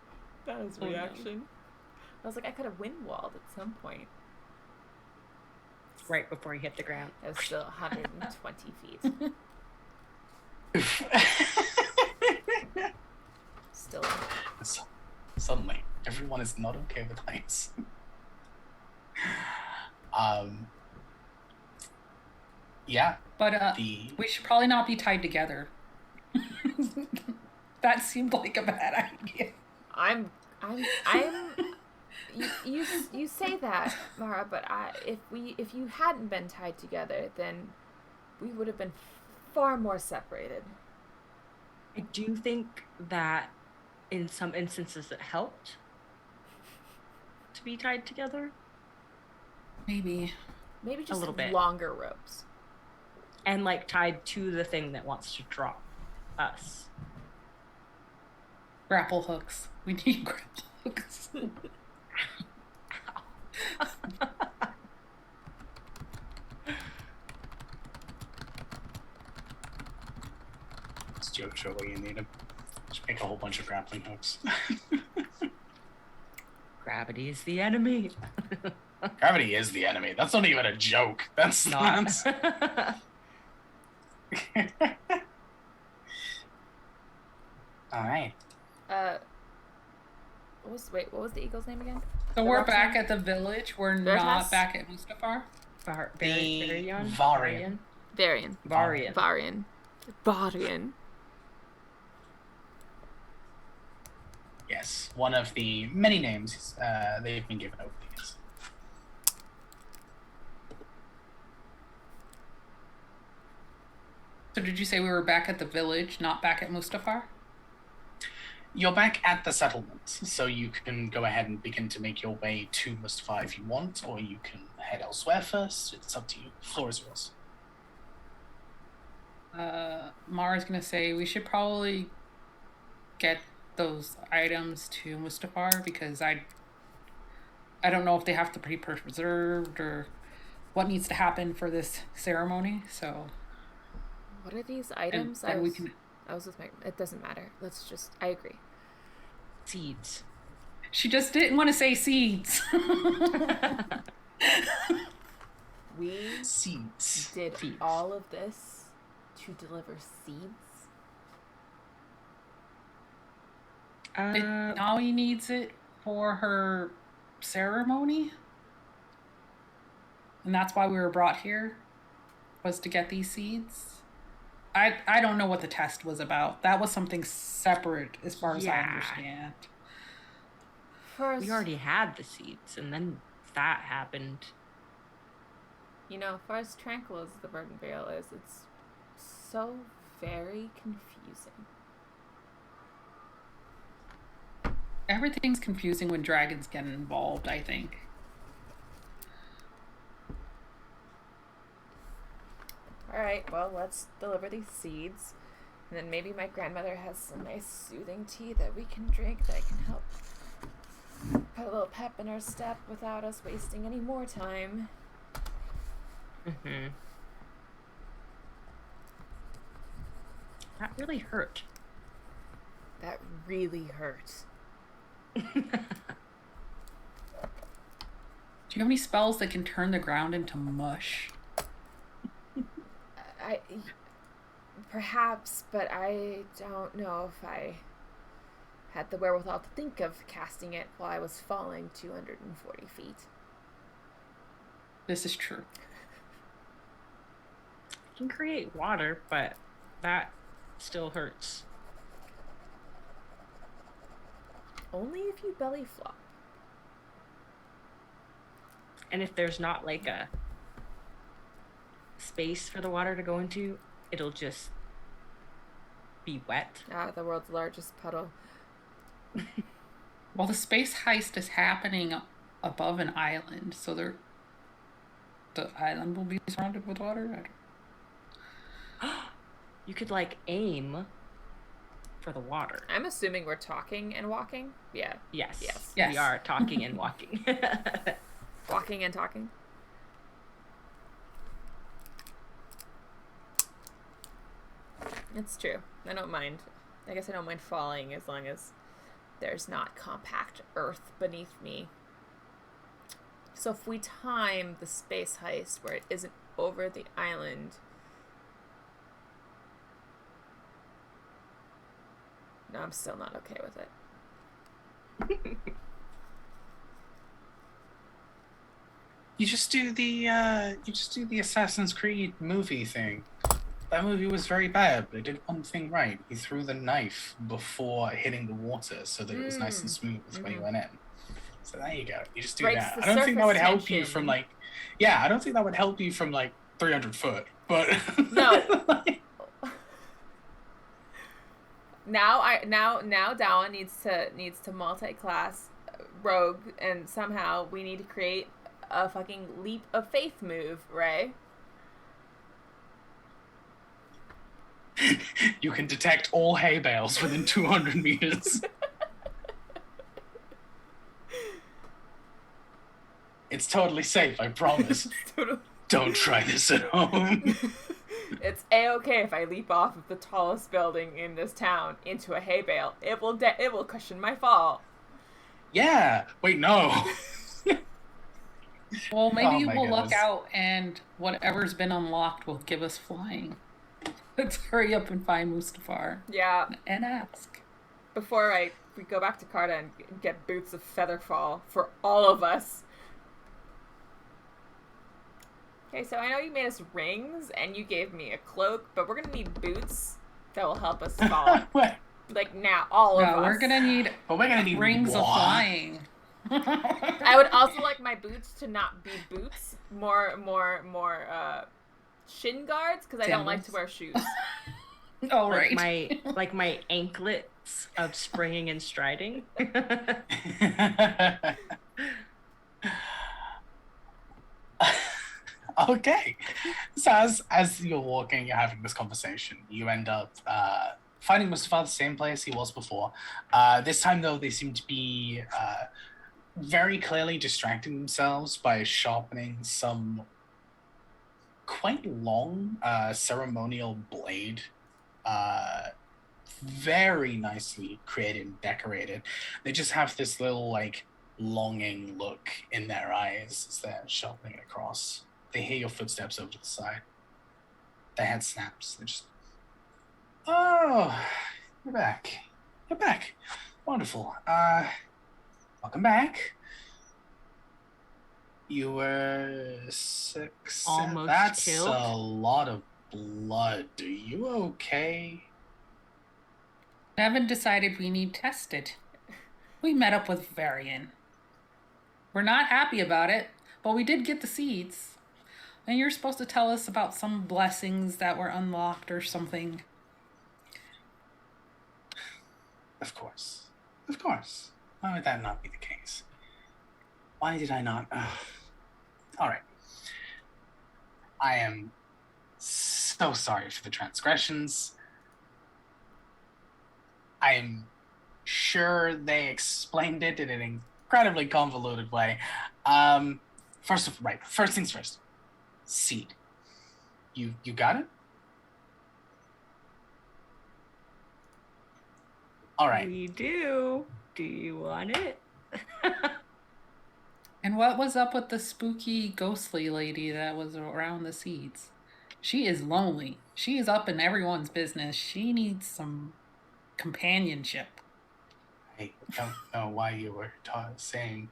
That is reaction. No. I was like, I could have wind walled at some point. Right before you hit the ground. It was still 120 feet. Still. Suddenly, everyone is not okay with heights. Yeah. But we should probably not be tied together. That seemed like a bad idea. You say that, Mara, but if you hadn't been tied together, then we would have been far more separated. I do think that in some instances it helped. to be tied together? Maybe. Maybe just little bit. longer ropes. And like tied to the thing that wants to drop us. Grapple hooks. We need grapple hooks. It's joke surely you need them. Just make a whole bunch of grappling hooks. Gravity is the enemy. Gravity is the enemy. That's not even a joke. That's Not. All right. What was the eagle's name again? So The we're rock back song? at the village. We're Veritas? not back at Mustafar. Varian? Varian. Varian. Varian. Varian. Varian. Yes, one of the many names they've been given over the years. So did you say we were back at the village, not back at Mustafar? You're back at the settlement, so you can go ahead and begin to make your way to Mustafar if you want, or you can head elsewhere first. It's up to you. The floor is yours. Mara's gonna say we should probably get those items to Mustafar because I don't know if they have to be preserved or what needs to happen for this ceremony. So What are these items? and we can. I was with my. It doesn't matter. Let's just. I agree. Seeds. She just didn't want to say seeds. We Seeds. did all of this to deliver seeds. Nawi needs it for her ceremony, and that's why we were brought here, was to get these seeds. I don't know what the test was about. That was something separate as far as I Yeah. understand. First, We already had the seeds, and then that happened. for as tranquil as the Burden Veil is, it's so very confusing. Everything's confusing when dragons get involved, I think. All right, well, let's deliver these seeds. And then maybe my grandmother has some nice soothing tea that we can drink that can help put a little pep in our step without us wasting any more time. Mm-hmm. That really hurt. That really hurt. Do you have any spells that can turn the ground into mush? Perhaps, but I don't know if I had the wherewithal to think of casting it while I was falling 240 feet. This is true. You can create water, but that still hurts. Only if you belly flop. And if there's not like a space for the water to go into, it'll just be wet. Ah, the world's largest puddle. Well, the space heist is happening above an island, so the island will be surrounded with water. You could like aim for the water. I'm assuming we're talking and walking. Yeah. Yes. Yes. We are talking and walking. Walking and talking. It's true. I don't mind. I guess I don't mind falling as long as there's not compact earth beneath me. So if we time the space heist where it isn't over the island, no, I'm still not okay with it. You just do the Assassin's Creed movie thing. That movie was very bad, but it did one thing right. He threw the knife before hitting the water so that it was nice and smooth when he went in. So there you go. You just do Breaks that. the I don't think that would surface help you tension. from like, yeah, I don't think that would help you from like 300 foot, but No. Now Dawa needs to multi-class rogue, and somehow we need to create a fucking leap of faith move, Ray. You can detect all hay bales within 200 meters. It's totally safe, I promise. Don't try this at home. It's a-okay if I leap off of the tallest building in this town into a hay bale. It will cushion my fall. Yeah. Wait, no. Well, maybe Oh my we'll luck goodness. out and whatever's been unlocked will give us flying. Let's hurry up and find Mustafar Yeah, and ask. before we go back to Carta and get boots of Featherfall for all of us. Okay, so I know you made us rings and you gave me a cloak, but we're gonna need boots that will help us fall. Like now, all of us. We're gonna need rings of flying. I would also like my boots to not be boots, more shin guards, because I don't like to wear shoes. Oh, right. Like my anklets of springing and striding. Okay. So as you're walking, you're having this conversation, you end up finding Mustafa the same place he was before. This time, though, they seem to be very clearly distracting themselves by sharpening some quite long ceremonial blade. Very nicely created and decorated. They just have this little, like, longing look in their eyes as they're sharpening it across. They hear your footsteps over to the side. Their head snaps. They're just, oh, you're back. You're back. Wonderful. Welcome back. You were 6. Almost That's killed. a lot of blood. Are you okay? I haven't decided we need tested. We met up with Varian. We're not happy about it, but we did get the seeds. And you're supposed to tell us about some blessings that were unlocked or something. Of course. Of course. Why would that not be the case? Why did I not? All right. I am so sorry for the transgressions. I am sure they explained it in an incredibly convoluted way. First things first. Seed. You got it? All right. We do. Do you want it? And what was up with the spooky, ghostly lady that was around the seeds? She is lonely. She is up in everyone's business. She needs some companionship. I don't know why you were saying.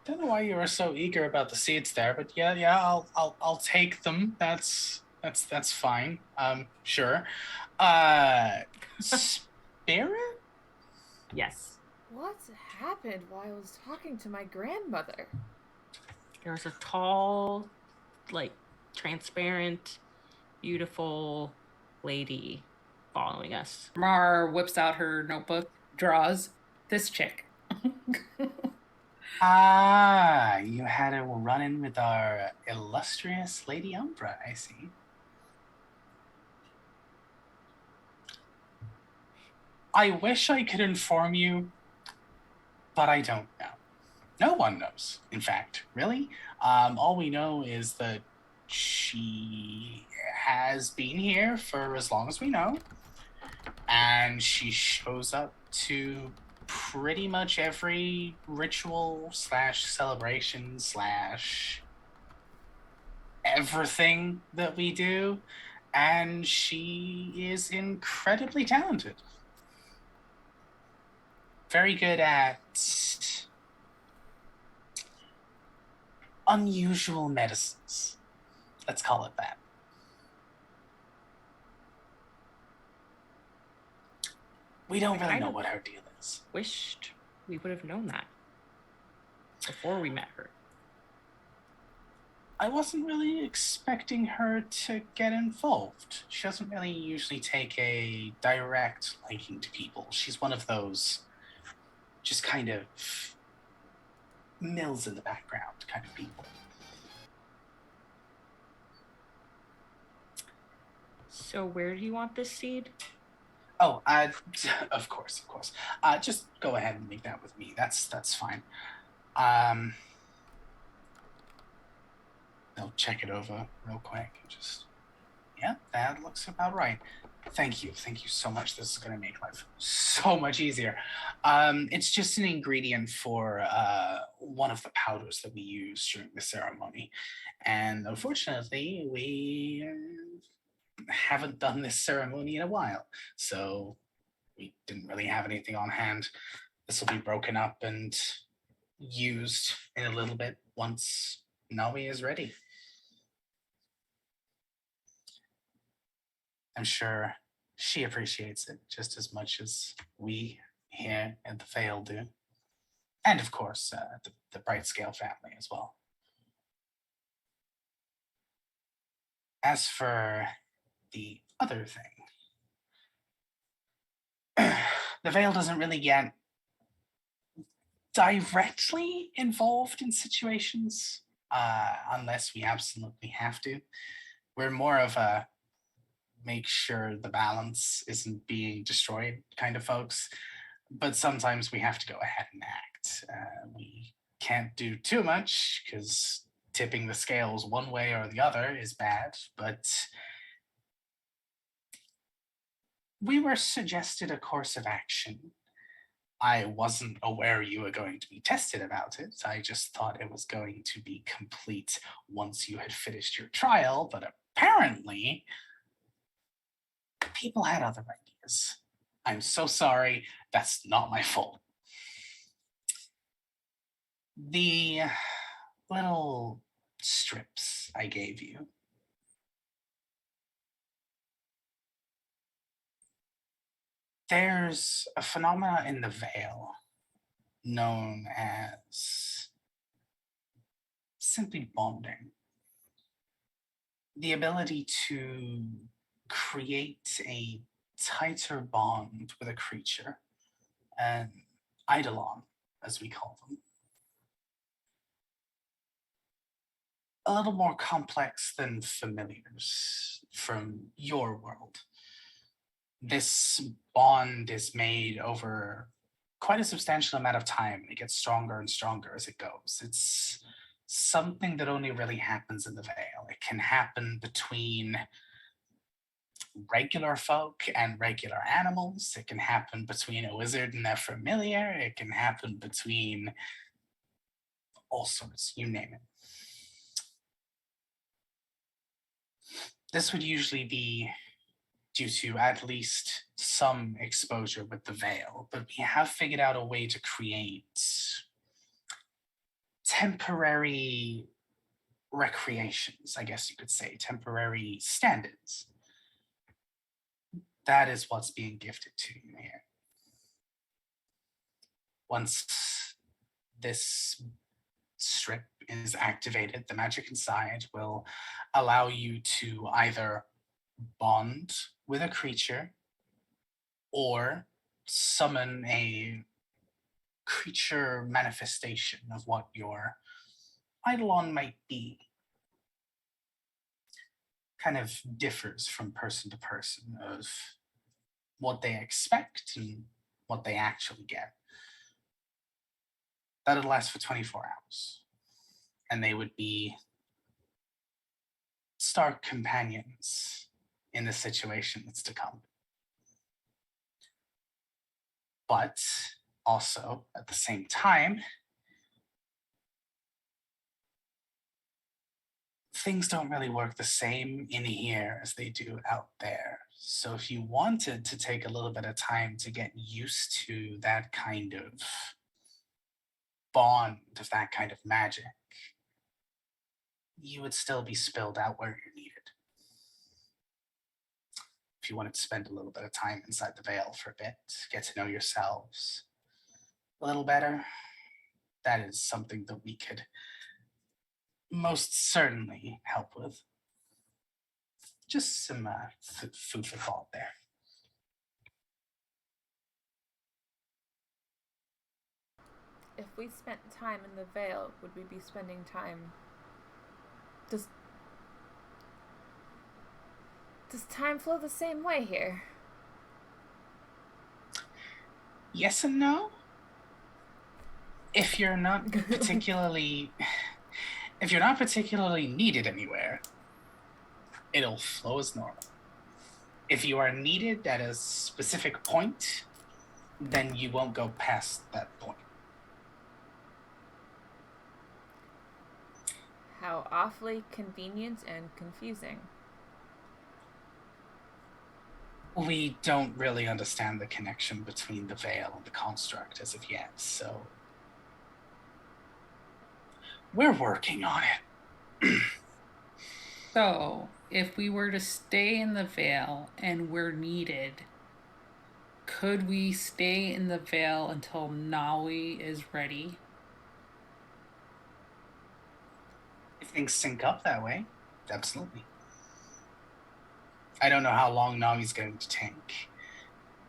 Don't know why you were so eager about the seeds there, but yeah, I'll take them. That's fine. Sure. Spirit? Yes. What happened while I was talking to my grandmother? There was a tall, like, transparent, beautiful lady following us. Mar whips out her notebook, draws this chick. You had a run-in with our illustrious Lady Umbra, I see. I wish I could inform you, but I don't know. No one knows, in fact, really. All we know is that she has been here for as long as we know, and she shows up to pretty much every ritual / celebration / everything that we do, and she is incredibly talented. Very good at unusual medicines. Let's call it that. We don't really know what her deal is. Wished we would have known that before we met her. I wasn't really expecting her to get involved. She doesn't really usually take a direct liking to people. She's one of those just kind of mills in the background kind of people. So where do you want this seed? Oh, of course. Just go ahead and make that with me. That's fine. They'll check it over real quick. Yeah, that looks about right. Thank you so much. This is going to make life so much easier. It's just an ingredient for one of the powders that we use during the ceremony. And unfortunately, we haven't done this ceremony in a while. So we didn't really have anything on hand. This will be broken up and used in a little bit once Nawi is ready. I'm sure she appreciates it just as much as we here at the Vale do. And of course, the Bright Scale family as well. As for the other thing, the Vale doesn't really get directly involved in situations unless we absolutely have to. We're more of a make sure the balance isn't being destroyed kind of folks, but sometimes we have to go ahead and act. We can't do too much because tipping the scales one way or the other is bad, but we were suggested a course of action. I wasn't aware you were going to be tested about it. I just thought it was going to be complete once you had finished your trial, but apparently people had other ideas. I'm so sorry. That's not my fault. The little strips I gave you, there's a phenomena in the Vale known as simply bonding. The ability to create a tighter bond with a creature, an eidolon, as we call them. A little more complex than familiars from your world. This bond is made over quite a substantial amount of time, and it gets stronger and stronger as it goes. It's something that only really happens in the Vale. It can happen between regular folk and regular animals. It can happen between a wizard and their familiar. It can happen between all sorts, you name it. This would usually be due to at least some exposure with the Vale, but we have figured out a way to create temporary recreations, I guess you could say, temporary standards. That is what's being gifted to you here. Once this strip is activated, the magic inside will allow you to either bond with a creature or summon a creature manifestation of what your eidolon might be. Kind of differs from person to person of what they expect and what they actually get. That'll last for 24 hours. And they would be stark companions in the situation that's to come. But also, at the same time, things don't really work the same in here as they do out there. So if you wanted to take a little bit of time to get used to that kind of bond, of that kind of magic, you would still be spilled out where you're needed. If you wanted to spend a little bit of time inside the Vale for a bit, get to know yourselves a little better, that is something that we could most certainly help with. Just some food for thought there. if we spent time in the Vale, would we be spending time... Does time flow the same way here? Yes and no. If you're not particularly needed anywhere, it'll flow as normal. If you are needed at a specific point, then you won't go past that point. How awfully convenient and confusing. We don't really understand the connection between the veil and the construct as of yet, so we're working on it. So, if we were to stay in the Vale and we're needed, could we stay in the Vale until Naui is ready? If things sync up that way, absolutely. I don't know how long Nami's going to take.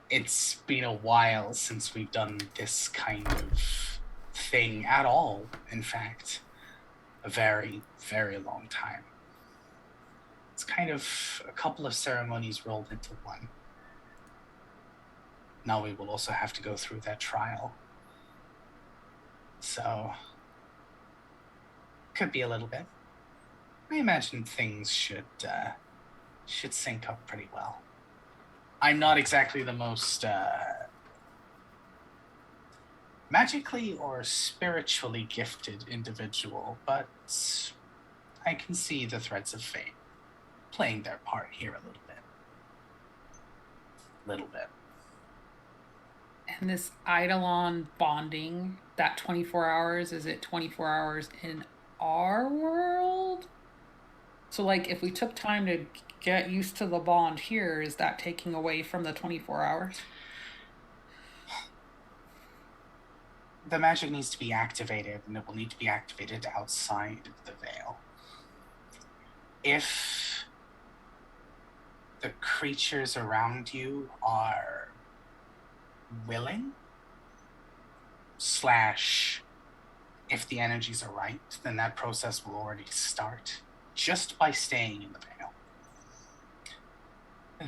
It's been a while since we've done this kind of thing at all, in fact. A very, very long time. It's kind of a couple of ceremonies rolled into one. Now we will also have to go through that trial. So, could be a little bit. I imagine things should sync up pretty well. I'm not exactly the most magically or spiritually gifted individual, but I can see the threads of fate playing their part here a little bit. And this Eidolon bonding, that 24 hours, is it 24 hours in our world? So, like, if we took time to get used to the bond here, is that taking away from the 24 hours? The magic needs to be activated, and it will need to be activated outside of the veil. If the creatures around you are willing, / if the energies are right, then that process will already start just by staying in the veil.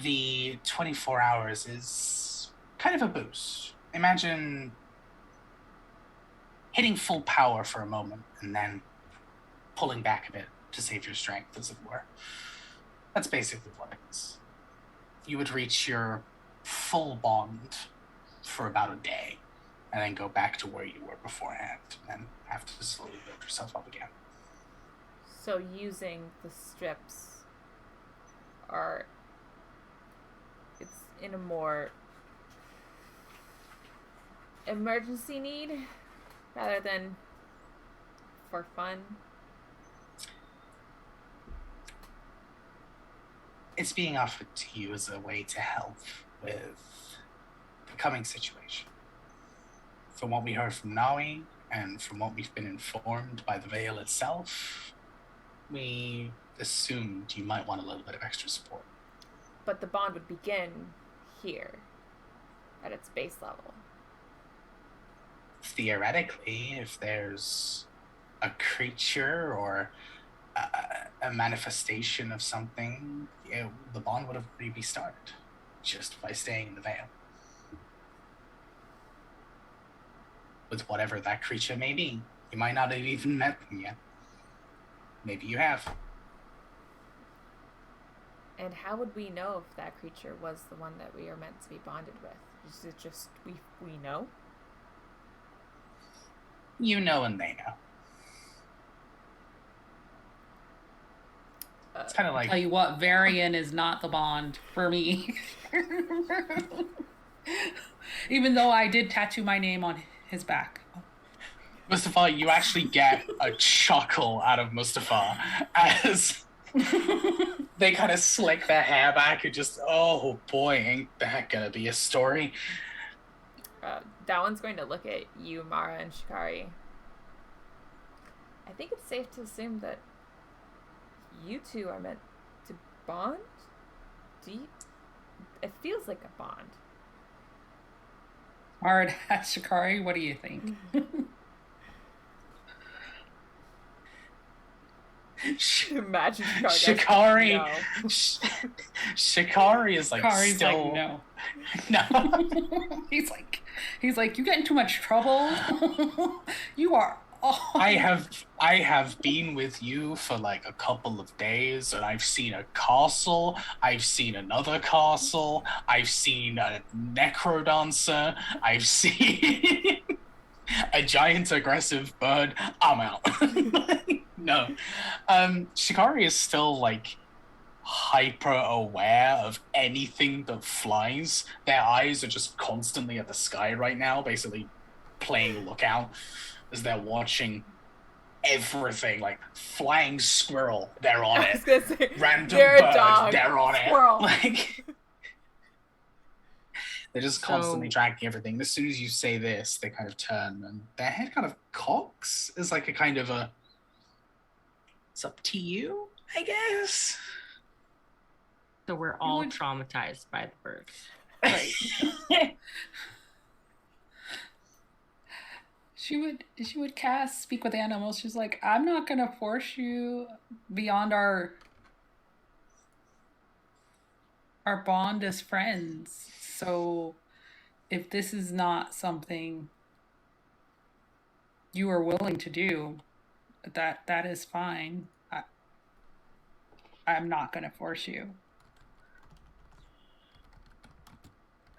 The 24 hours is kind of a boost. Imagine hitting full power for a moment and then pulling back a bit to save your strength, as it were. That's basically what it is. You would reach your full bond for about a day and then go back to where you were beforehand and have to slowly build yourself up again. So using the strips it's in a more emergency need rather than for fun. It's being offered to you as a way to help with the coming situation. From what we heard from Naui and from what we've been informed by the Veil itself, we assumed you might want a little bit of extra support. But the bond would begin here, at its base level. Theoretically, if there's a creature or a manifestation of something, the bond would have already be started just by staying in the veil. With whatever that creature may be. You might not have even met them yet. Maybe you have. And how would we know if that creature was the one that we are meant to be bonded with? Is it just we know? You know and they know. It's kind of like... Tell you what, Varian is not the bond for me. Even though I did tattoo my name on his back. Mustafa, you actually get a chuckle out of Mustafa as they kind of slick their hair back and just, oh boy, ain't that gonna be a story. That one's going to look at you, Mara and Shikari. I think it's safe to assume that you two are meant to bond? It feels like a bond. Alright, Shikari, what do you think? Imagine Shikari. No. Shikari is like Kari's still like, no. he's like, you get in too much trouble. You are. Oh. I have been with you for like a couple of days, and I've seen a castle. I've seen another castle. I've seen a necrodancer. I've seen a giant aggressive bird. I'm out. No, Shikari is still like hyper aware of anything that flies. Their eyes are just constantly at the sky right now, basically playing lookout as they're watching everything. Like flying squirrel, they're on I it. was gonna say, Random they're a bird, dog. they're on Squirrel. it. Like they're just constantly So- tracking everything. As soon as you say this, they kind of turn and their head kind of cocks as like a kind of a, it's up to you, I guess. So we're all would- traumatized by the birds. Right. She would cast speak with animals. She's like, I'm not gonna force you beyond our bond as friends. So if this is not something you are willing to do, that is fine. I'm not gonna force you.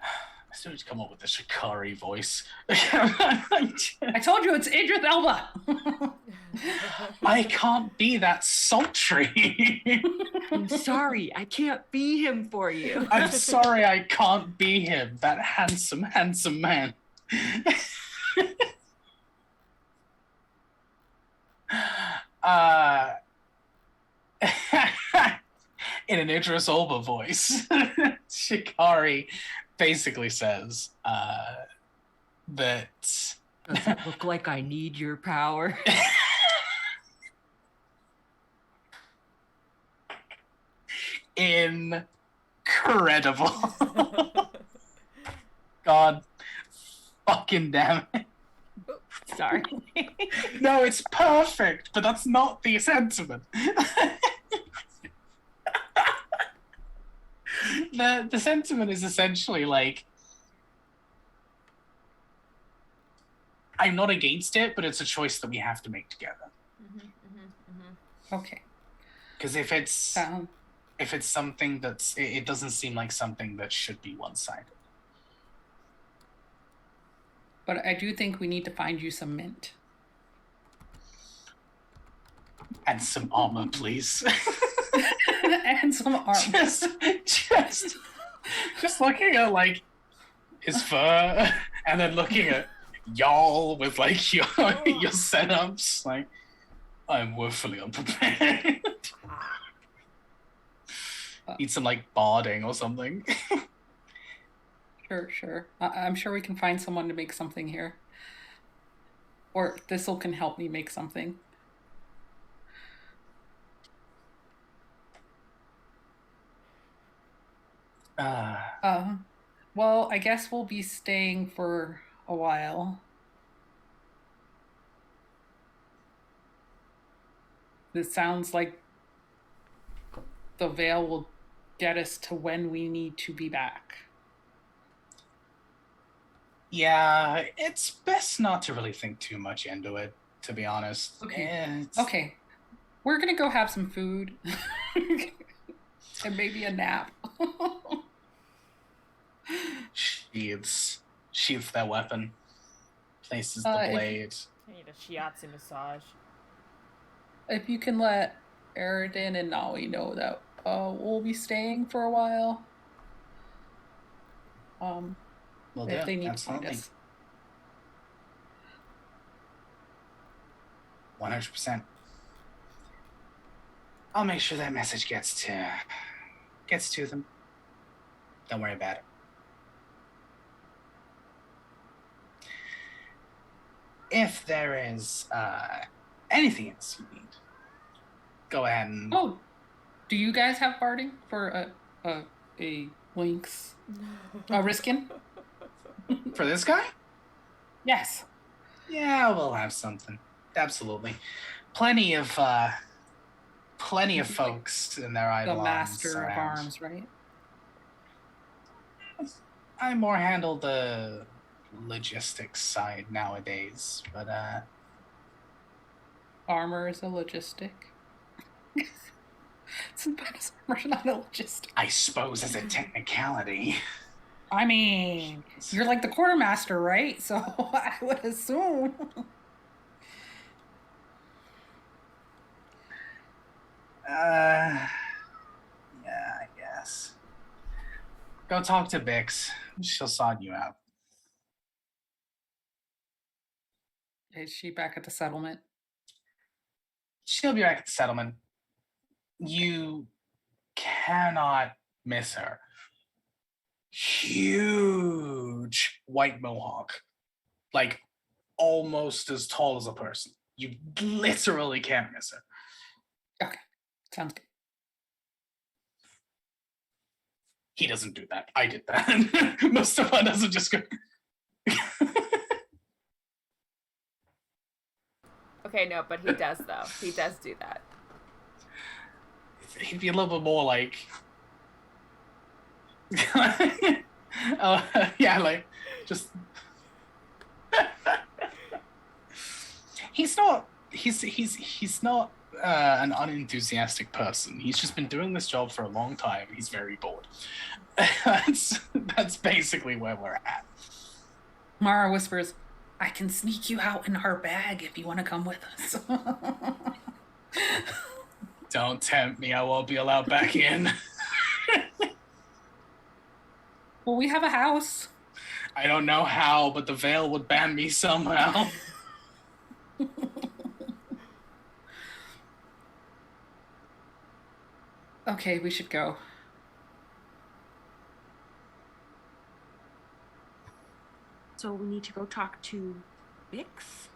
I still need to come up with the Shikari voice. I told you it's Idris Elba. I can't be that sultry. I'm sorry, I can't be him for you. I'm sorry I can't be him, that handsome, handsome man. In an Idris Elba voice, Shikari basically says that Does it look like I need your power? incredible. God fucking damn it. Sorry. No, it's perfect, but that's not the sentiment. The sentiment is essentially like, I'm not against it, but it's a choice that we have to make together. Okay. Because if it's Sound. something that's, it doesn't seem like something that should be one-sided. But I do think we need to find you some mint. And some armor, please. And some armor. just looking at like his fur, and then looking at y'all with like your setups. Like, I'm woefully unprepared. Need some like barding or something. Sure. I'm sure we can find someone to make something here. Or Thistle can help me make something. Well, I guess we'll be staying for a while. This sounds like the veil will get us to when we need to be back. Yeah, it's best not to really think too much into it, to be honest. Okay. Okay. We're gonna go have some food. And maybe a nap. Sheaths their weapon. Places the blade. I need a shiatsu massage. If you can let Aridin and Nawi know that we'll be staying for a while. Will If do, they need absolutely. to find us. 100%. I'll make sure that message gets to them. Don't worry about it. If there is anything else you need, go ahead and. Oh, do you guys have barding for a Lynx? A Riskin? For this guy? Yes. Yeah, we'll have something. Absolutely. Plenty of plenty of folks in their The eidolons master of around. arms, right? I more handle the logistics side nowadays, but Armor is a logistic. Sometimes armor's not a logistic. I suppose as a technicality. I mean, you're like the quartermaster, right? So I would assume. Yeah, I guess. Go talk to Bix. She'll sod you out. Is she back at the settlement? She'll be back at the settlement. You cannot miss her. Huge white mohawk. Like almost as tall as a person. You literally can't miss her. Okay, sounds good. He doesn't do that. I did that. Mustafa doesn't just go. Okay, no, but he does though. He does do that. He'd be a little bit more like. Yeah, like just. He's not. He's not an unenthusiastic person. He's just been doing this job for a long time. He's very bored. That's basically where we're at. Mara whispers, I can sneak you out in our bag if you want to come with us. Don't tempt me. I won't be allowed back in. Well, we have a house. I don't know how, but the veil would ban me somehow. Okay, we should go. So we need to go talk to Bix?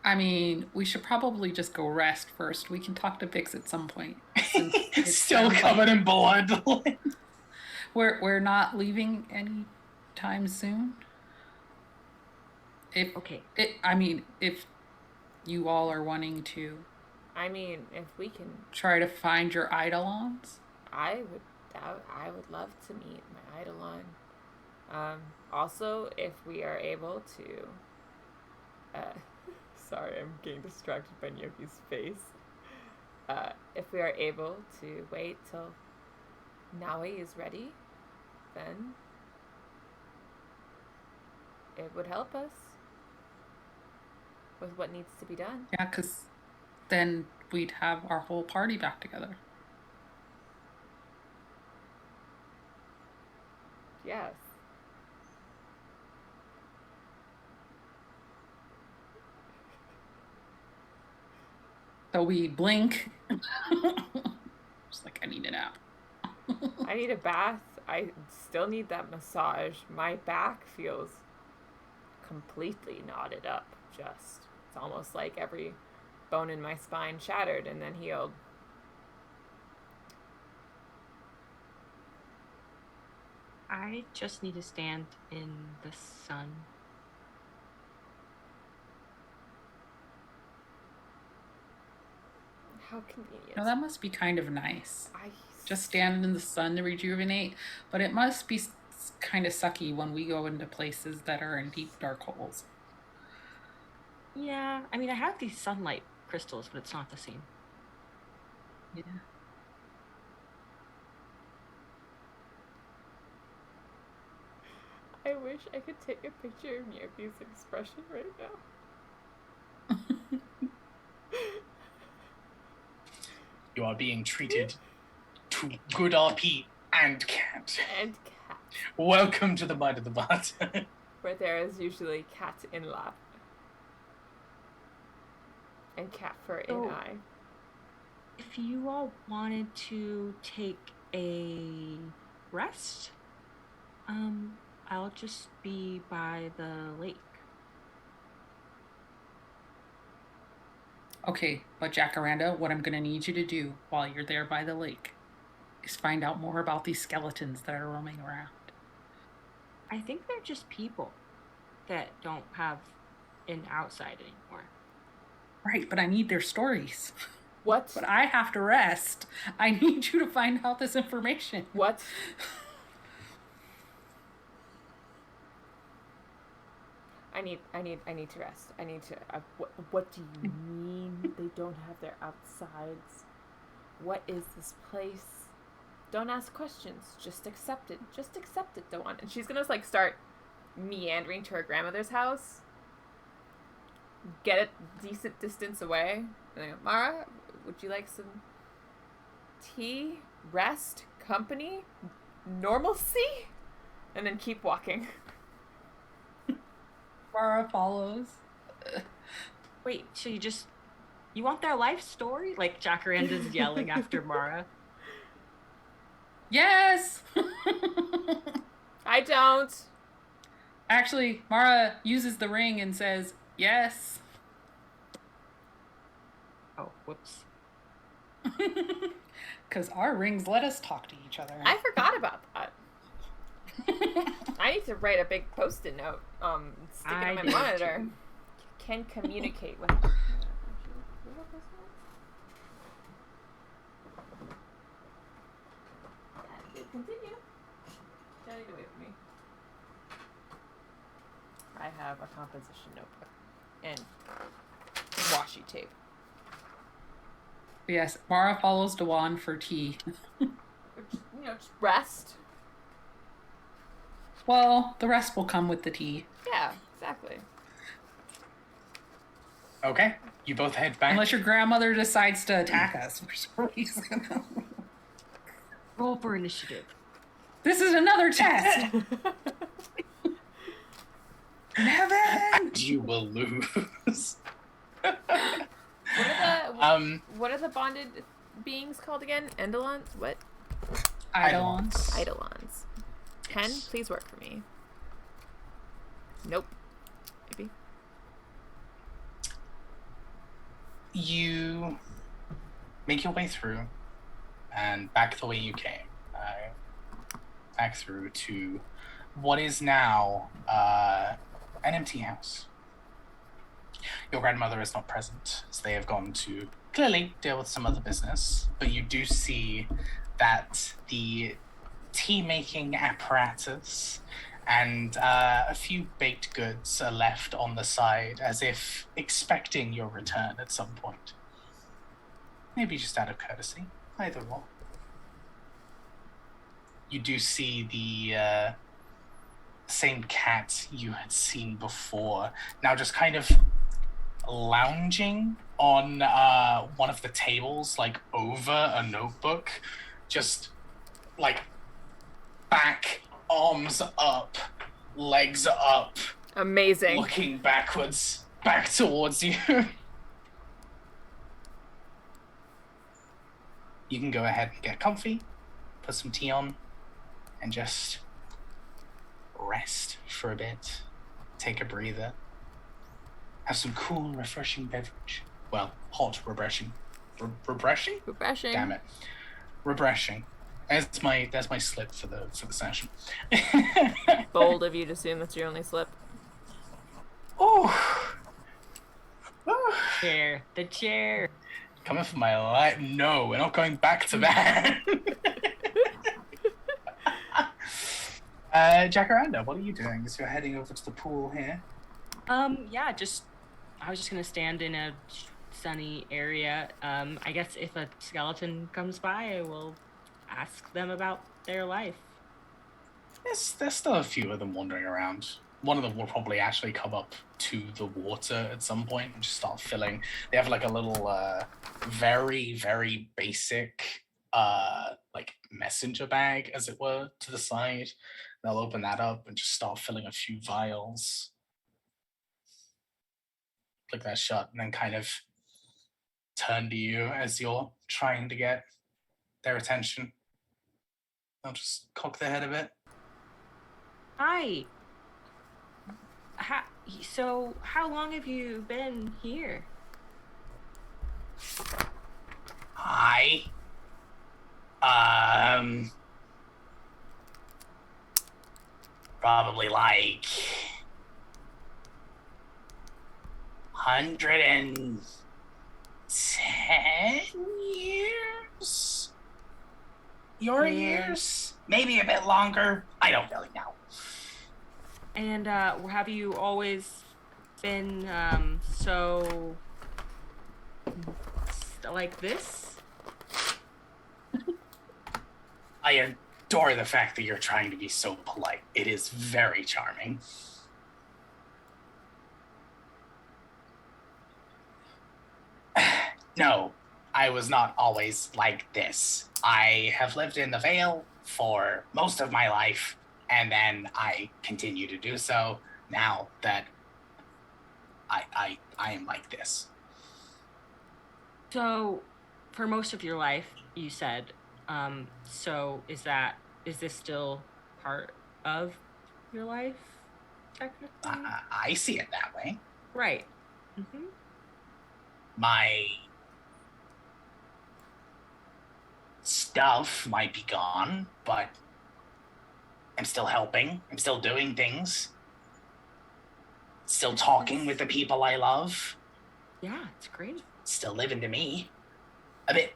I mean, we should probably just go rest first. We can talk to Bix at some point. It's still covered in blood. We're not leaving anytime soon. Okay. I mean, if you all are wanting to I mean, if we can, try to find your eidolons. I would love to meet my eidolon. Also, if we are able to, sorry, I'm getting distracted by Nyoki's face. If we are able to wait till Naui is ready, then it would help us with what needs to be done. Yeah, because then we'd have our whole party back together. Yes. So we blink. Just like, I need a nap. I need a bath. I still need that massage. My back feels completely knotted up. It's almost like every bone in my spine shattered and then healed. I just need to stand in the sun. How convenient. No, that must be kind of nice. I Just stand in the sun to rejuvenate, but it must be kind of sucky when we go into places that are in deep dark holes. Yeah, I mean, I have these sunlight crystals, but it's not the same. Yeah. I wish I could take a picture of Nyoki's expression right now. You are being treated to good RP and cat. And cat. Welcome to the Bite of the Butt. Where there is usually cat in lap. And cat fur in Oh. eye. If you all wanted to take a rest, I'll just be by the lake. Okay, but Jacaranda, what I'm going to need you to do while you're there by the lake is find out more about these skeletons that are roaming around. I think they're just people that don't have an outside anymore. Right, but I need their stories. What? But I have to rest. I need you to find out this information. What? I need to rest. I need to. What do you mean they don't have their outsides? What is this place? Don't ask questions. Just accept it. Just accept it, Dawn. And she's gonna like start meandering to her grandmother's house. Get a decent distance away. And I go, Mara, would you like some tea, rest, company, normalcy? And then keep walking. Mara follows. Wait, so you want their life story? Like Jacaranda's yelling after Mara. Yes! I don't. Actually, Mara uses the ring and says, yes. Oh, whoops. Because our rings let us talk to each other. I forgot about that. I need to write a big post-it note. Stick it on my monitor. Can communicate with. Continue. Tell you to wait for me. I have a composition notebook and washi tape. Yes, Mara follows Dewan for tea. Just rest. Well, the rest will come with the tea. Yeah, exactly. Okay, you both head back. Unless your grandmother decides to attack us for some reason. Roll for initiative. This is another test. Never. And you will lose. What are the bonded beings called again? Endolons? What? Eidolons. Eidolons. 10, please work for me. Nope. Maybe. You make your way through and back the way you came. Back through to what is now an empty house. Your grandmother is not present, as they have gone to clearly deal with some other business, but you do see that the tea-making apparatus and a few baked goods are left on the side, as if expecting your return at some point. Maybe just out of courtesy, either or. You do see the same cat you had seen before, now just kind of lounging on one of the tables, like over a notebook, just like back, arms up, legs up. Amazing. Looking backwards, back towards you. You can go ahead and get comfy, put some tea on, and just rest for a bit. Take a breather. Have some cool, refreshing beverage. Well, hot, refreshing. Refreshing? Refreshing. Damn it. Refreshing. That's my slip for the session. Bold of you to assume that's your only slip. Oh. Chair. The chair. Coming for my life. No, we're not going back to that. Jacaranda, what are you doing as you're heading over to the pool here? Yeah, I was just gonna stand in a sunny area. I guess if a skeleton comes by, I will ask them about their life. There's still a few of them wandering around. One of them will probably actually come up to the water at some point and just start filling. They have like a little, very, very basic, like messenger bag, as it were, to the side. They'll open that up and just start filling a few vials. Click that shut and then kind of turn to you as you're trying to get their attention. They'll just cock their head a bit. Hi. So, how long have you been here? Hi. Probably like 160 10 years? Your And- years? Maybe a bit longer. I don't really know. And have you always been so like this? I adore the fact that you're trying to be so polite. It is very charming. No, I was not always like this. I have lived in the Vale for most of my life, and then I continue to do so now that I am like this. So, for most of your life, you said. So is this still part of your life, technically? I see it that way. Right. Mm-hmm. My stuff might be gone, but I'm still helping. I'm still doing things. Still talking with the people I love. Yeah, it's great. Still living to me. A bit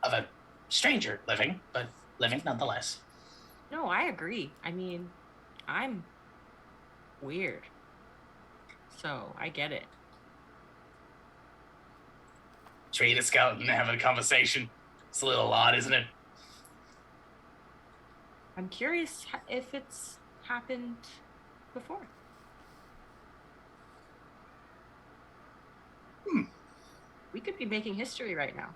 of a stranger living, but living nonetheless. No, I agree. I mean, I'm weird. So I get it. Trade a scout and have a conversation. It's a little odd, isn't it? I'm curious if it's happened before. We could be making history right now.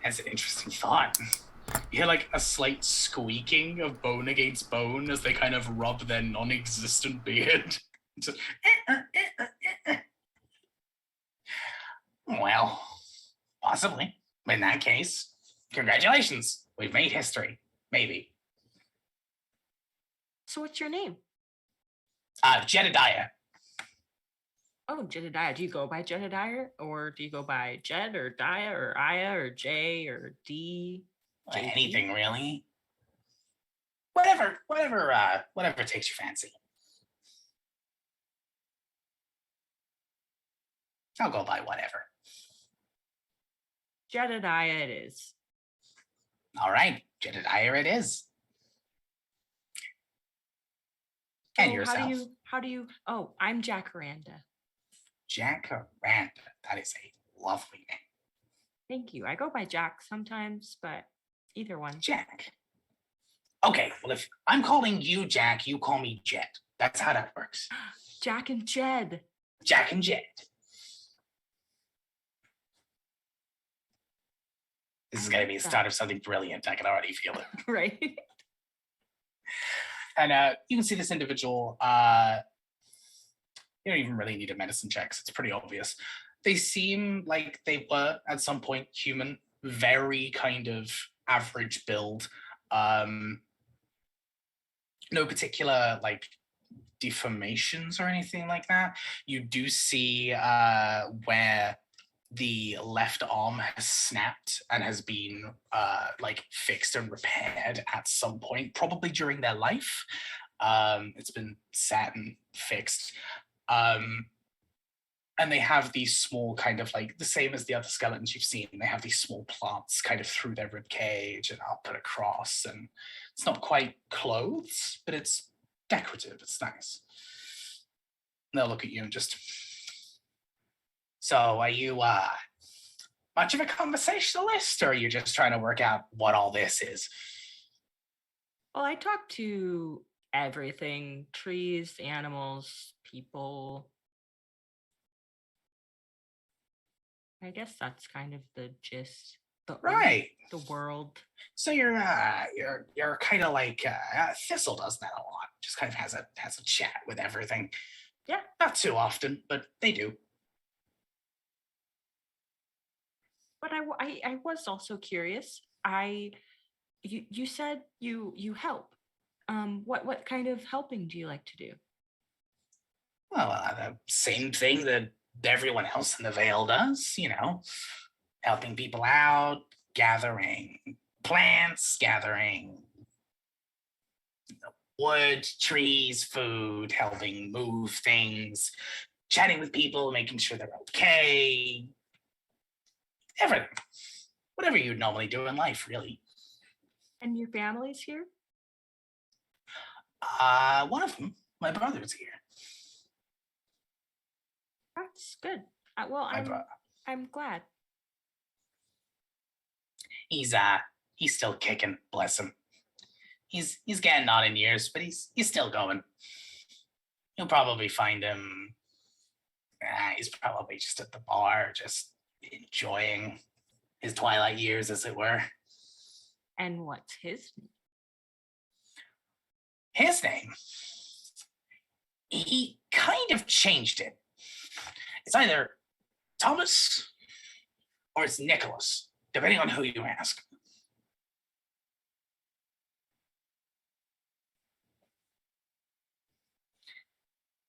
That's an interesting thought. You hear like a slight squeaking of bone against bone as they kind of rub their non-existent beard. Just, well, possibly. In that case, congratulations. We've made history. Maybe. So what's your name? Jedediah. Oh, Jedediah. Do you go by Jedediah, or do you go by Jed or Dia or Aya or J or D? JD? Anything really. Whatever takes your fancy. I'll go by whatever. Jedediah it is. All right, Jedediah it is. And So yourself. How do you? Oh, I'm Jacaranda. Jacaranda. That is a lovely name. Thank you. I go by Jack sometimes, but either one. Jack. Okay, well, if I'm calling you Jack, you call me Jed. That's how that works. Jack and Jed. Jack and Jed. This is going to be the start of something brilliant. I can already feel it. Right. And you can see this individual, you don't even really need a medicine check. It's pretty obvious. They seem like they were at some point human, very kind of average build. No particular like deformations or anything like that. You do see where the left arm has snapped and has been like fixed and repaired at some point, probably during their life. It's been sat and fixed. And they have these small kind of like the same as the other skeletons you've seen. They have these small plants kind of through their rib cage and up and across. And it's not quite clothes, but it's decorative. It's nice. And they'll look at you and just. So are you much of a conversationalist, or are you just trying to work out what all this is? Well, I talk to everything: trees, animals, people. I guess that's kind of the gist. Right. The world. So you're kind of like Thistle does that a lot. Just kind of has a chat with everything. Yeah. Not too often, but they do. But I was also curious. You said you help. What kind of helping do you like to do? Well, the same thing that everyone else in the Vale does, you know, helping people out, gathering plants, gathering wood, trees, food, helping move things, chatting with people, making sure they're okay. Everything. Whatever you'd normally do in life, really. And your family's here? One of them, my brother's here. That's good. Well, I'm glad. He's still kicking, bless him. He's getting on in years, but he's still going. You'll probably find him. He's probably just at the bar, just enjoying his twilight years, as it were. And what's his name? His name? He kind of changed it. It's either Thomas or it's Nicholas, depending on who you ask.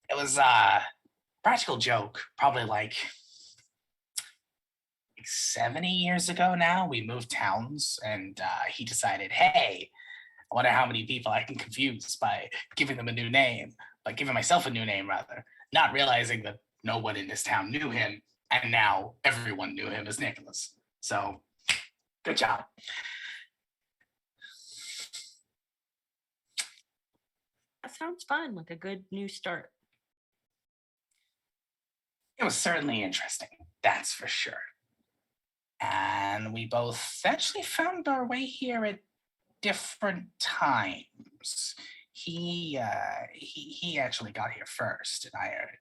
It was a practical joke, probably like 70 years ago now. We moved towns, and he decided, hey, I wonder how many people I can confuse by giving them a new name, by giving myself a new name, rather, not realizing that no one in this town knew him, and now everyone knew him as Nicholas. So, good job. That sounds fun, like a good new start. It was certainly interesting, that's for sure. And we both actually found our way here at different times. He actually got here first, and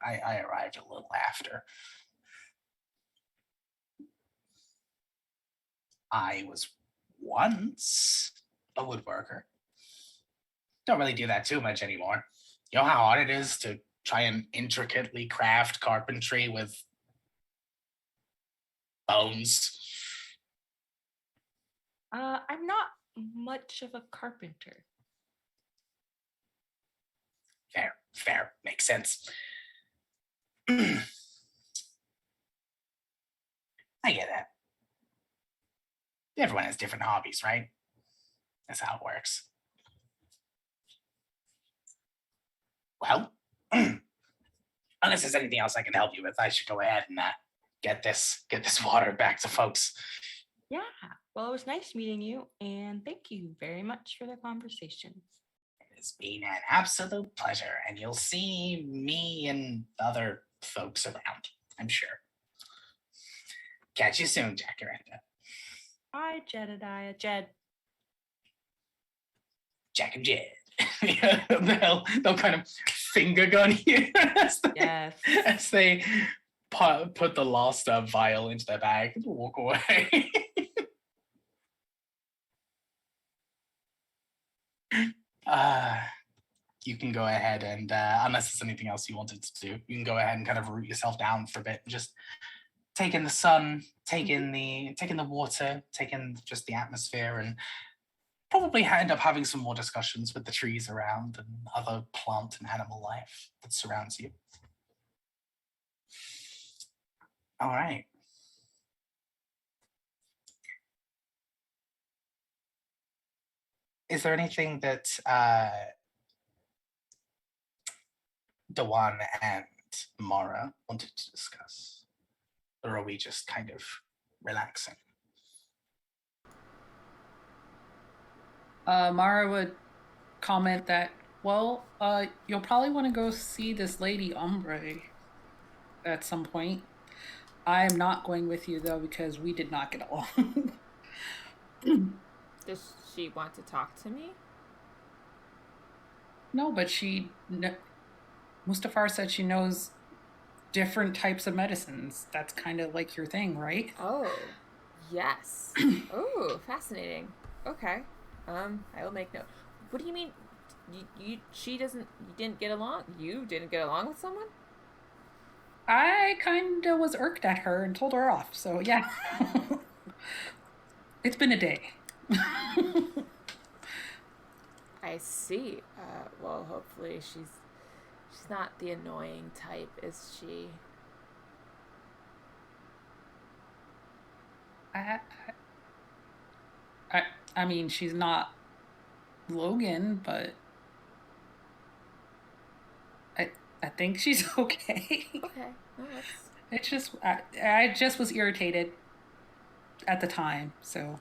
I arrived a little after. I was once a woodworker. Don't really do that too much anymore. You know how hard it is to try and intricately craft carpentry with bones? I'm not much of a carpenter. Fair. Makes sense. I get that. Everyone has different hobbies, right? That's how it works. Well, unless there's anything else I can help you with, I should go ahead and get this water back to folks. Yeah. Well, it was nice meeting you, and thank you very much for the conversation. It's been an absolute pleasure, and you'll see me and other folks around, I'm sure. Catch you soon, Jacaranda. Bye, Jedediah. Jed. Jack and Jed. they'll kind of finger gun you Yes. as they put the last vial into their bag and walk away. You can go ahead and, unless there's anything else you wanted to do, you can go ahead and kind of root yourself down for a bit and just take in the sun, take in the water, take in just the atmosphere, and probably end up having some more discussions with the trees around and other plant and animal life that surrounds you. All right. Is there anything that Dewan and Mara wanted to discuss? Or are we just kind of relaxing? Mara would comment that, well, you'll probably want to go see this lady Ombre at some point. I'm not going with you, though, because we did not get along. Does she want to talk to me? No, but Mustafar said she knows different types of medicines. That's kind of like your thing, right? Oh, yes. Oh, fascinating. Okay. I will make note. What do you mean? You didn't get along? You didn't get along with someone? I kind of was irked at her and told her off. So yeah, it's been a day. I see. Well, hopefully she's not the annoying type, is she? I mean, she's not Logan, but I think she's okay. Okay. No, that's... It's just I just was irritated at the time, so,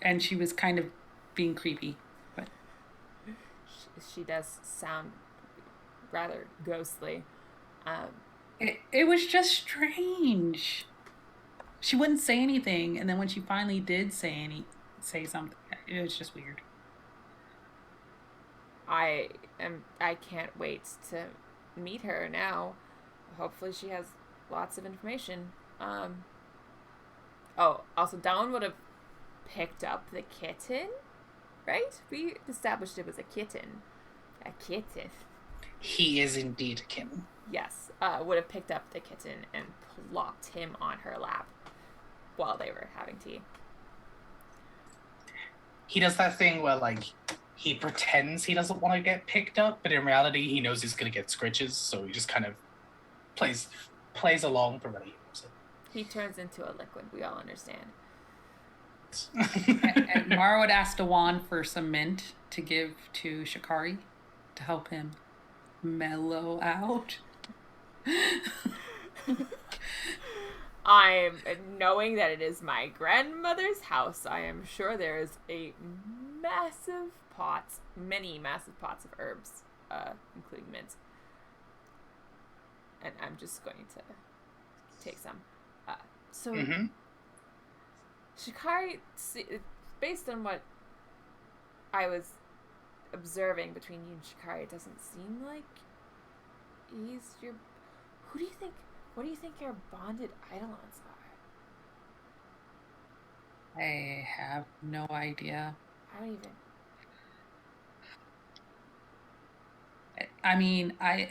and she was kind of being creepy, but She does sound rather ghostly. it was just strange. She wouldn't say anything, and then when she finally did say something, it was just weird. I can't wait to meet her now. Hopefully she has lots of information. Oh, also Dallin would have picked up the kitten, right? We established it was a kitten. A kitten. He is indeed a kitten. Yes. Would have picked up the kitten and plopped him on her lap while they were having tea. He does that thing where, like, he pretends he doesn't want to get picked up, but in reality, he knows he's going to get scritches, so he just kind of plays along for what he knows. He turns into a liquid. We all understand. And Mara would ask Dewan for some mint to give to Shikari to help him mellow out. I'm knowing that it is my grandmother's house. I am sure there is a many massive pots of herbs, including mint. And I'm just going to take some. Shikari, based on what I was observing between you and Shikari, it doesn't seem like he's your... What do you think your bonded eidolons are? I have no idea. I don't even... I mean, I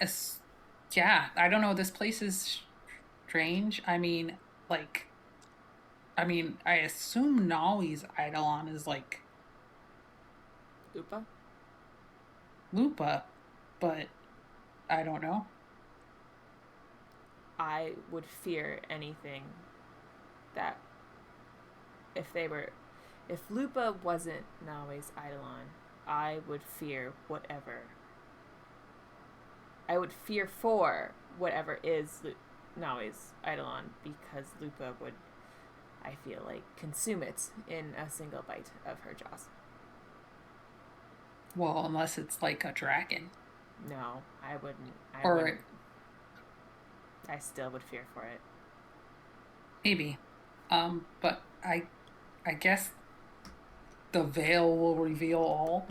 don't know. This place is strange. I assume Nolly's eidolon is like Lupa, but I don't know. I would fear anything that if Lupa wasn't Nawe's eidolon, I would fear whatever. I would fear for whatever is Nawe's eidolon, because Lupa would, I feel like, consume it in a single bite of her jaws. Well, unless it's like a dragon. No, I wouldn't. I still would fear for it. Maybe. But I guess the veil will reveal all.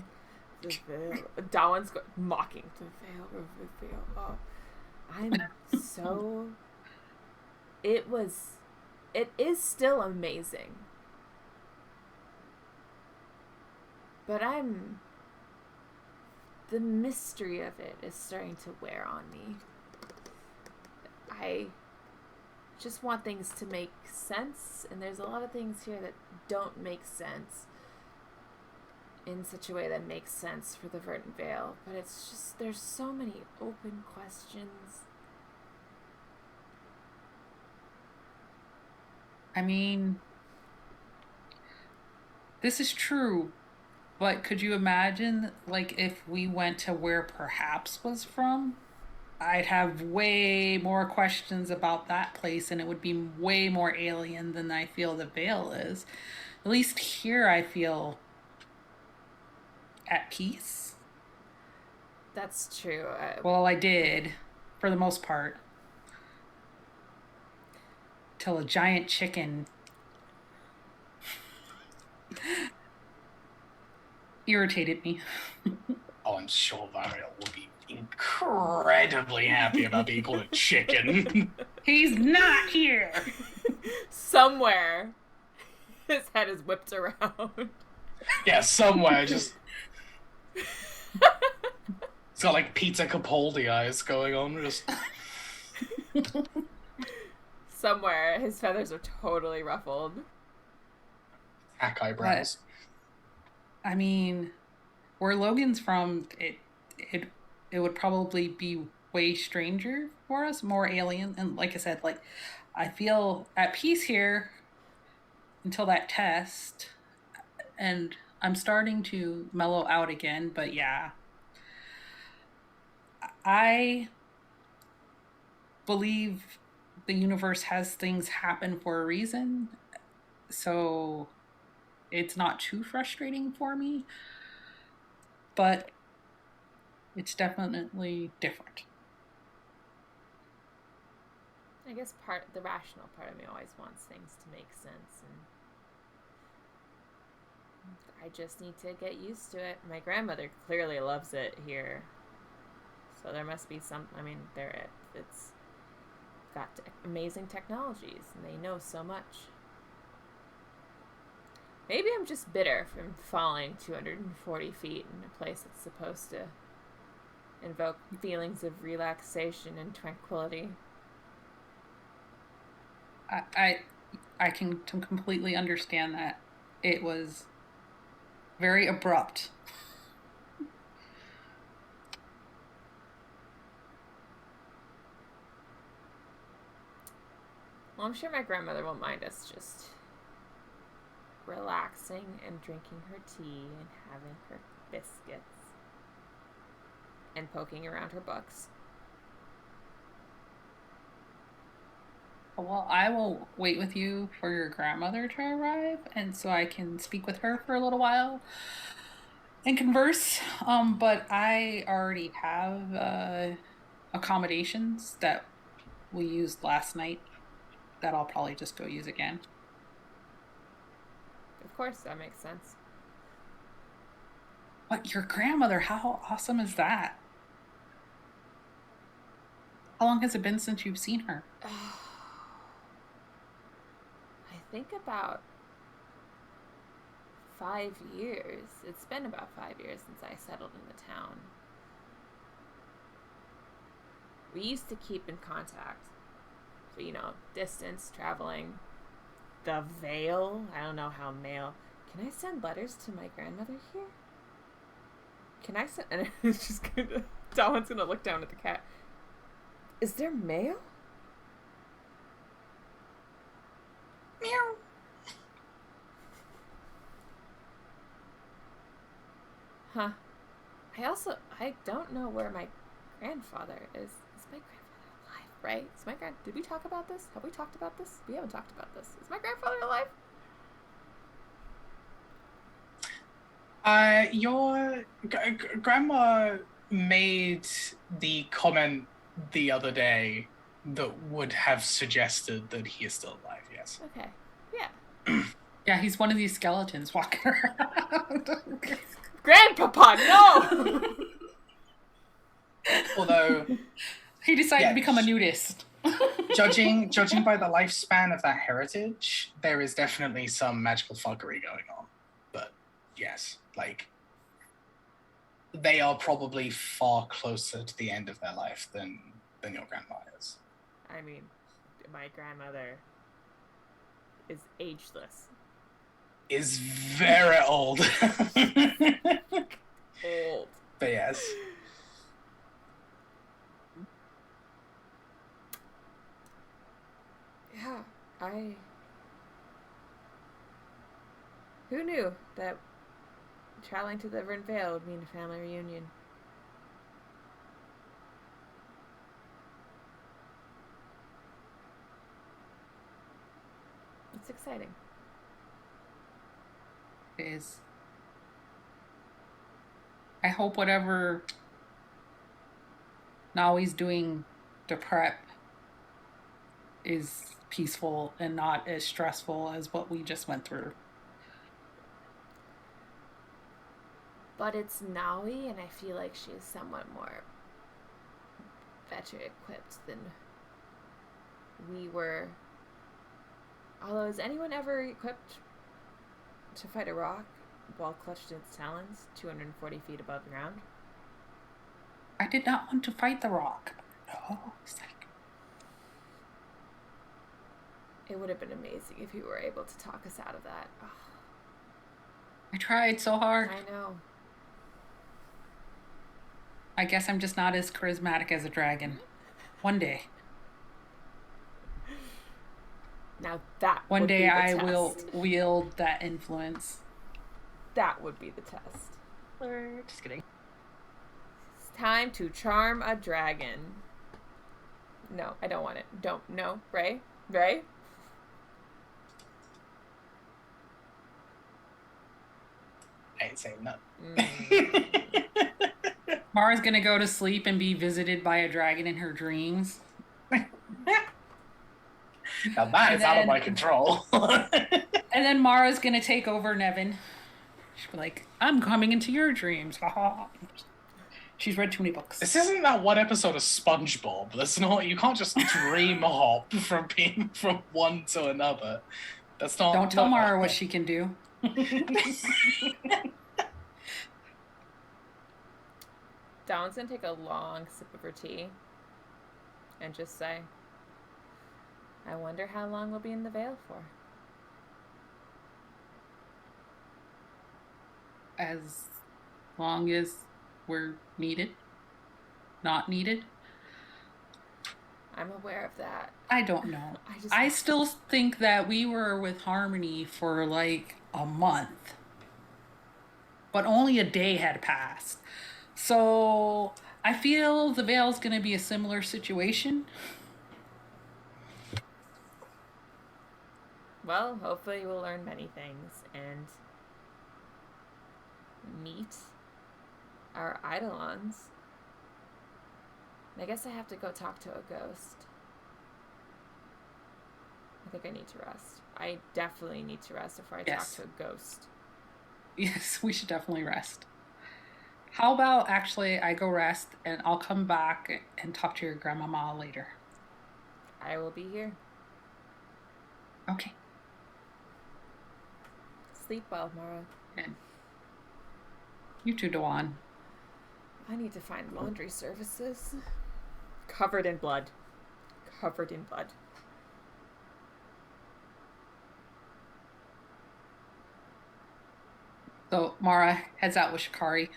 The veil. Dawan's mocking. The veil will reveal all. I'm so... It is still amazing. But the mystery of it is starting to wear on me. I just want things to make sense, and there's a lot of things here that don't make sense in such a way that makes sense for the Verdant Veil. But it's just, there's so many open questions. I mean, this is true, but could you imagine, like, if we went to where Perhaps was from? I'd have way more questions about that place, and it would be way more alien than I feel the Veil is. At least here I feel at peace. That's true. Well, I did, for the most part. Till a giant chicken irritated me. Oh, I'm sure Variel will be incredibly happy about being called a chicken. He's not here. Somewhere his head is whipped around. Yeah, somewhere, just... It's got like Pizza Capaldi eyes going on, just... Somewhere his feathers are totally ruffled. Hack eyebrows. But, I mean, where Logan's from, it would probably be way stranger for us, more alien. And like I said, like, I feel at peace here until that test, and I'm starting to mellow out again. But yeah, I believe the universe has things happen for a reason. So it's not too frustrating for me. But it's definitely different. I guess the rational part of me always wants things to make sense, and I just need to get used to it. My grandmother clearly loves it here, so there must be some. I mean, it's got amazing technologies, and they know so much. Maybe I'm just bitter from falling 240 feet in a place that's supposed to invoke feelings of relaxation and tranquility. I can completely understand that. It was very abrupt. Well, I'm sure my grandmother won't mind us just relaxing and drinking her tea and having her biscuits and poking around her books. Well, I will wait with you for your grandmother to arrive, and so I can speak with her for a little while and converse. But I already have accommodations that we used last night that I'll probably just go use again. Of course, that makes sense. But your grandmother, how awesome is that? How long has it been since you've seen her? I think about 5 years. It's been about 5 years since I settled in the town. We used to keep in contact. So, distance, traveling. The veil. I don't know how mail. Can I send letters to my grandmother here? Can I send... And it's just gonna... Dalwyn's gonna look down at the cat. Is there mail? Meow. Huh. I don't know where my grandfather is. Is my grandfather alive, right? Did we talk about this? Have we talked about this? We haven't talked about this. Is my grandfather alive? Your grandma made the comment the other day that would have suggested that he is still alive, yes. Okay. Yeah. Yeah, he's one of these skeletons walking around. Grandpapa, no! Although he decided to become a nudist. judging by the lifespan of that heritage, there is definitely some magical fuckery going on. But yes, they are probably far closer to the end of their life than your grandma is. I mean, my grandmother is ageless. Is very old. Old. But yes. Yeah, Who knew that traveling to the Vern Vale would mean a family reunion? It's exciting. It is. I hope whatever Nawi's doing to prep is peaceful and not as stressful as what we just went through. But it's Nawi, and I feel like she is somewhat more better equipped than we were. Although, is anyone ever equipped to fight a rock while clutched in its talons, 240 feet above the ground? I did not want to fight the rock. No, it's like... It would have been amazing if you were able to talk us out of that. Oh. I tried so hard. I know. I guess I'm just not as charismatic as a dragon. One day. Now that One would day be the I test. will wield that influence. That would be the test. Just kidding. It's time to charm a dragon. No, I don't want it. Don't. No. Ray? Ray? I ain't saying no. Mara's gonna go to sleep and be visited by a dragon in her dreams. Now that is out of my control. And then Mara's gonna take over Nevin. She'll be like, I'm coming into your dreams. She's read too many books. This isn't that one episode of SpongeBob. That's not. You can't just dream hop from being from one to another. That's not. Don't tell Mara what she can do. Dawn's gonna take a long sip of her tea and just say, I wonder how long we'll be in the Vale for. As long as we're needed. Not needed. I'm aware of that. I don't know. I still think that we were with Harmony for like a month. But only a day had passed. So I feel the Vale's going to be a similar situation. Well, hopefully we'll learn many things and meet our Eidolons. I guess I have to go talk to a ghost. I think I need to rest. I definitely need to rest before I talk to a ghost. Yes, we should definitely rest. How about actually I go rest and I'll come back and talk to your grandmama later. I will be here. Okay. Sleep well, Mara. And you too, Dawn. I need to find laundry services. Covered in blood. Covered in blood. So Mara heads out with Shikari.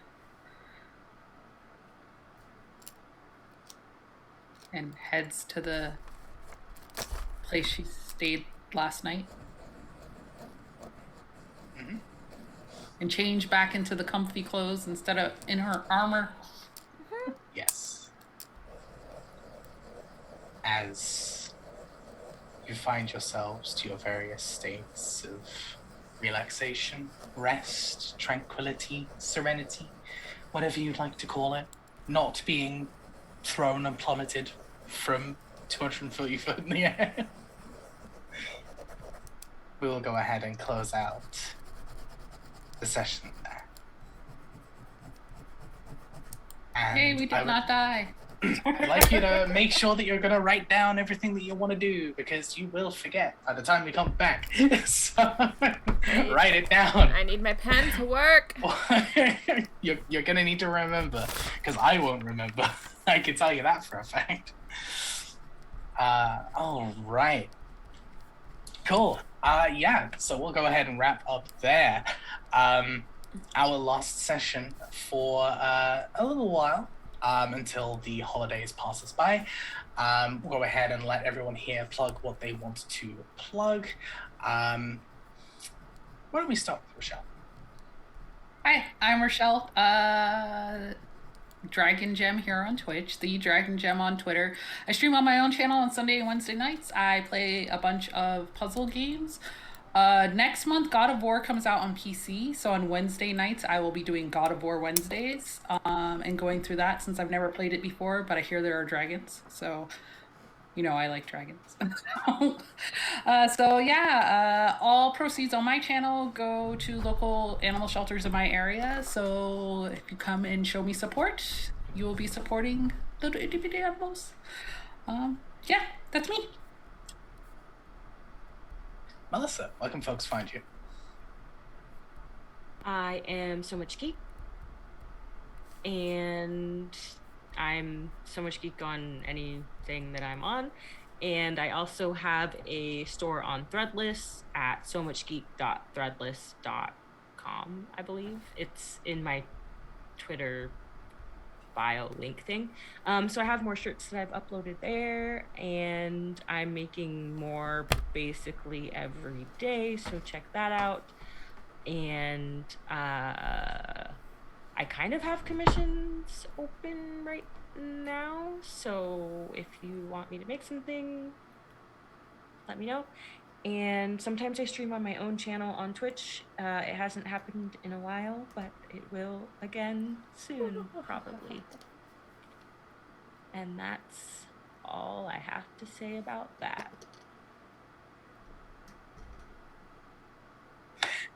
And heads to the place she stayed last night. Mm-hmm. And change back into the comfy clothes instead of in her armor. Yes. As you find yourselves to your various states of relaxation, rest, tranquility, serenity, whatever you'd like to call it, not being thrown and plummeted from 240 foot in the air. We will go ahead and close out the session there. And Hey, we did not die. I'd like you to make sure that you're going to write down everything that you want to do, because you will forget by the time we come back. So write it down. I need my pen to work. You're going to need to remember, because I won't remember. I can tell you that for a fact. All right. Cool. Yeah, so we'll go ahead and wrap up there. Our last session for a little while. Until the holidays pass us by. We'll go ahead and let everyone here plug what they want to plug. Where do we start, Rochelle? Hi, I'm Rochelle. Dragon Gem here on Twitch, the Dragon Gem on Twitter. I stream on my own channel on Sunday and Wednesday nights. I play a bunch of puzzle games. Next month, God of War comes out on PC, so on Wednesday nights, I will be doing God of War Wednesdays, and going through that since I've never played it before, but I hear there are dragons, so, you know, I like dragons. So yeah, all proceeds on my channel go to local animal shelters in my area, so if you come and show me support, you will be supporting little itty bitty animals. Yeah, that's me. Melissa, where can folks find you? I am So Much Geek, and I'm So Much Geek on anything that I'm on, and I also have a store on Threadless at somuchgeek.threadless.com, I believe. It's in my Twitter bio link thing. So I have more shirts that I've uploaded there, and I'm making more basically every day, so check that out. And I kind of have commissions open right now, so if you want me to make something, let me know. And sometimes I stream on my own channel on Twitch. It hasn't happened in a while, but it will again soon, probably. And that's all I have to say about that.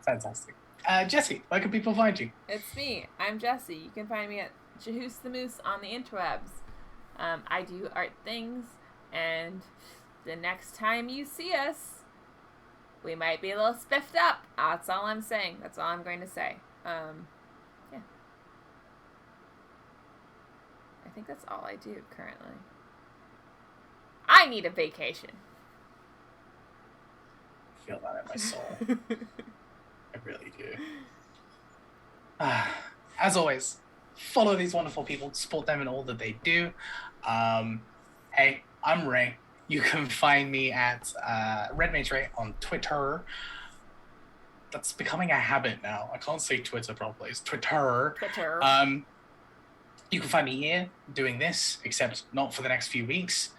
Fantastic. Jesse, where can people find you? It's me. I'm Jessie. You can find me at Jahoos the Moose on the interwebs. I do art things, and the next time you see us, we might be a little spiffed up. That's all I'm saying. That's all I'm going to say. Yeah. I think that's all I do currently. I need a vacation. I feel that in my soul. I really do. As always, follow these wonderful people, support them in all that they do. Hey, I'm Ray. You can find me at RedMageRay on Twitter. That's becoming a habit now. I can't say Twitter properly. It's Twitter. Twitter. You can find me here doing this, except not for the next few weeks.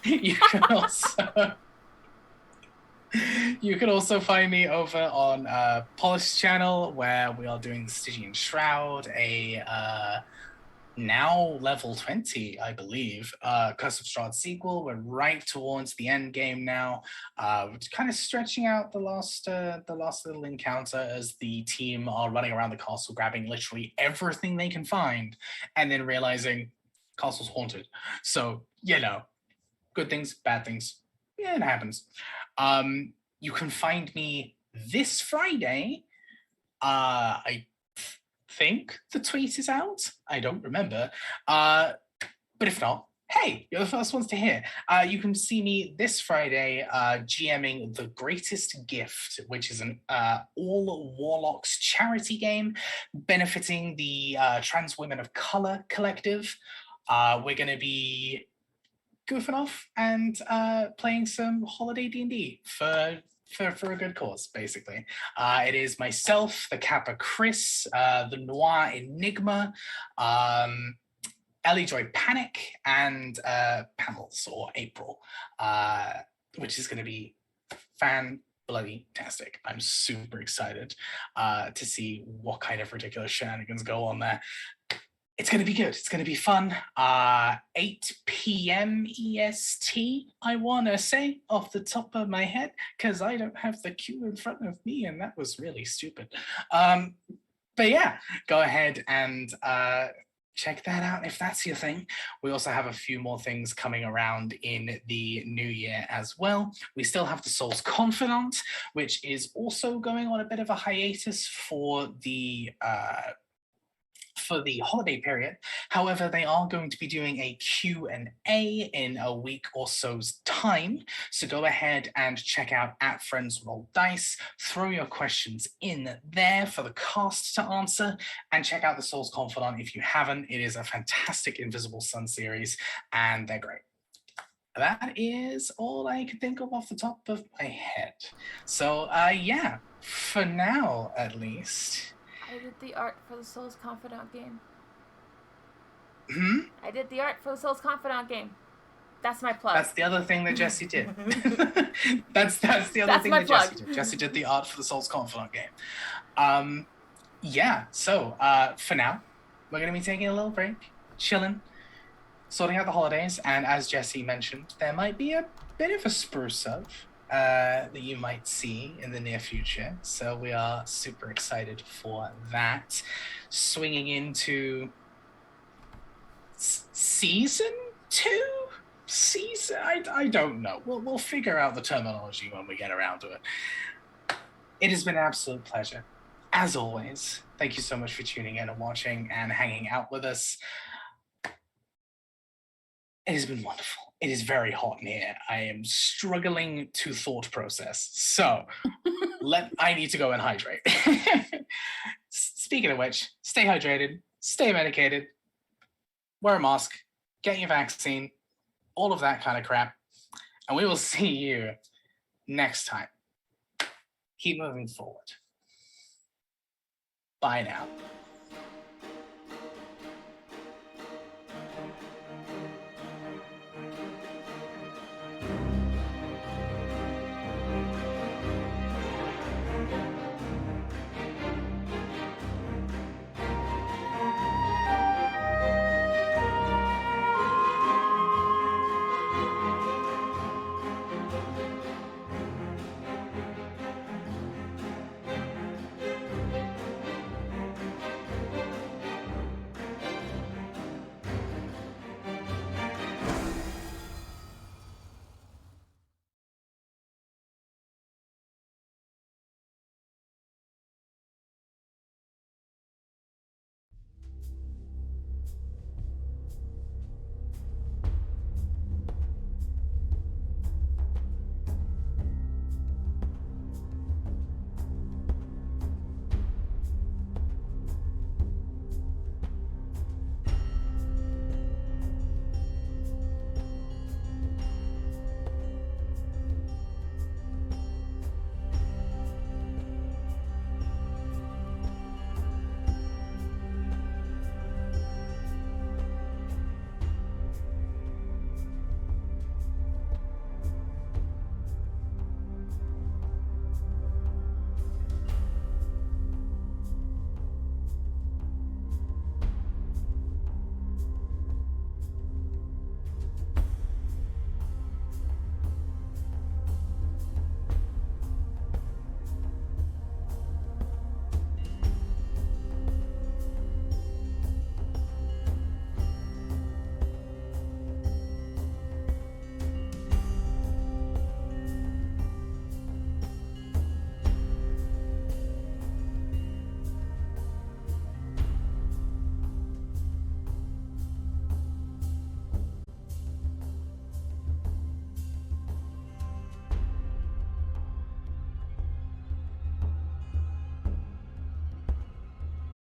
You can also you can also find me over on Polished channel, where we are doing the Stygian Shroud, a now level 20, I believe, Curse of Strahd sequel. We're right towards the end game now. We're kind of stretching out the last little encounter as the team are running around the castle, grabbing literally everything they can find, and then realizing castle's haunted. So, good things, bad things, yeah, it happens. You can find me this Friday. I think the tweet is out. I don't remember. But if not, hey, you're the first ones to hear. You can see me this Friday GMing The Greatest Gift, which is an all Warlocks charity game benefiting the Trans Women of Color Collective. We're going to be goofing off and playing some holiday D&D for a good cause, basically. It is myself, the Kappa Chris, the Noir Enigma, Ellie Joy Panic, and Pamels or April, which is going to be fan-bloody-tastic. I'm super excited to see what kind of ridiculous shenanigans go on there. It's going to be good. It's going to be fun. 8 p.m. EST, I want to say, off the top of my head, because I don't have the queue in front of me, and that was really stupid. But yeah, go ahead and check that out if that's your thing. We also have a few more things coming around in the new year as well. We still have the Soul's Confidant, which is also going on a bit of a hiatus for the holiday period. However, they are going to be doing a Q&A in a week or so's time. So go ahead and check out @FriendsRollDice. Throw your questions in there for the cast to answer, and check out the Soul's Confidant if you haven't. It is a fantastic Invisible Sun series, and they're great. That is all I can think of off the top of my head. So yeah, for now at least. I did the art for the Soul's Confidant game. I did the art for the Soul's Confidant game. That's my plug. That's the other thing that Jesse did. that's the other thing that Jesse did. Jesse did the art for the Soul's Confidant game. Yeah, so for now, we're going to be taking a little break, chilling, sorting out the holidays, and as Jesse mentioned, there might be a bit of a spruce up that you might see in the near future. So we are super excited for that. Swinging into season 2? I don't know. We'll figure out the terminology when we get around to it. It has been an absolute pleasure. As always, thank you so much for tuning in and watching and hanging out with us. It has been wonderful. It is very hot in here. I am struggling to thought process. So I need to go and hydrate. Speaking of which, stay hydrated, stay medicated, wear a mask, get your vaccine, all of that kind of crap. And we will see you next time. Keep moving forward. Bye now.